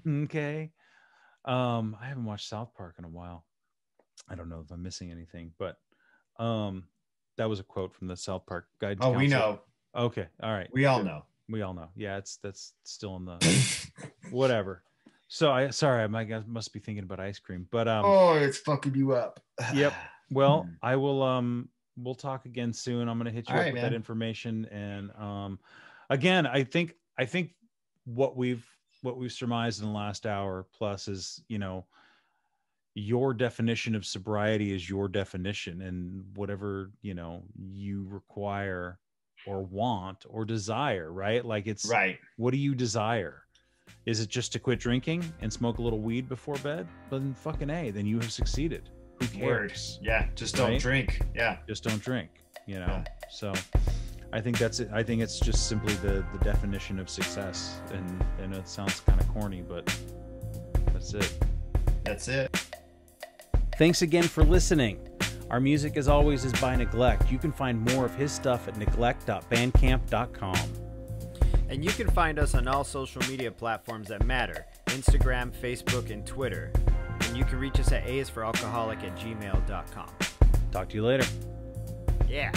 [SPEAKER 1] I haven't watched South Park in a while. I don't know if I'm missing anything, but that was a quote from the South Park Guide.
[SPEAKER 3] Oh, we know.
[SPEAKER 1] Okay. All right.
[SPEAKER 3] We all know.
[SPEAKER 1] Yeah. That's still in the whatever. So I must be thinking about ice cream, but
[SPEAKER 3] it's fucking you up.
[SPEAKER 1] Yep. Well, I will we'll talk again soon. I'm going to hit you up with that information. And again, I think what we've surmised in the last hour plus is, your definition of sobriety is your definition, and whatever, you require or want or desire, right? Like it's
[SPEAKER 3] right.
[SPEAKER 1] What do you desire? Is it just to quit drinking and smoke a little weed before bed? Then fucking A, then you have succeeded. Who cares?
[SPEAKER 3] Yeah, just don't drink. Yeah,
[SPEAKER 1] just don't drink. So I think that's it. I think it's just simply the definition of success, and it sounds kind of corny, but that's it. Thanks again for listening. Our music, as always, is by Neglect. You can find more of his stuff at neglect.bandcamp.com.
[SPEAKER 2] And you can find us on all social media platforms that matter: Instagram, Facebook, and Twitter. And you can reach us at aisforalcoholic@gmail.com.
[SPEAKER 1] Talk to you later.
[SPEAKER 2] Yeah.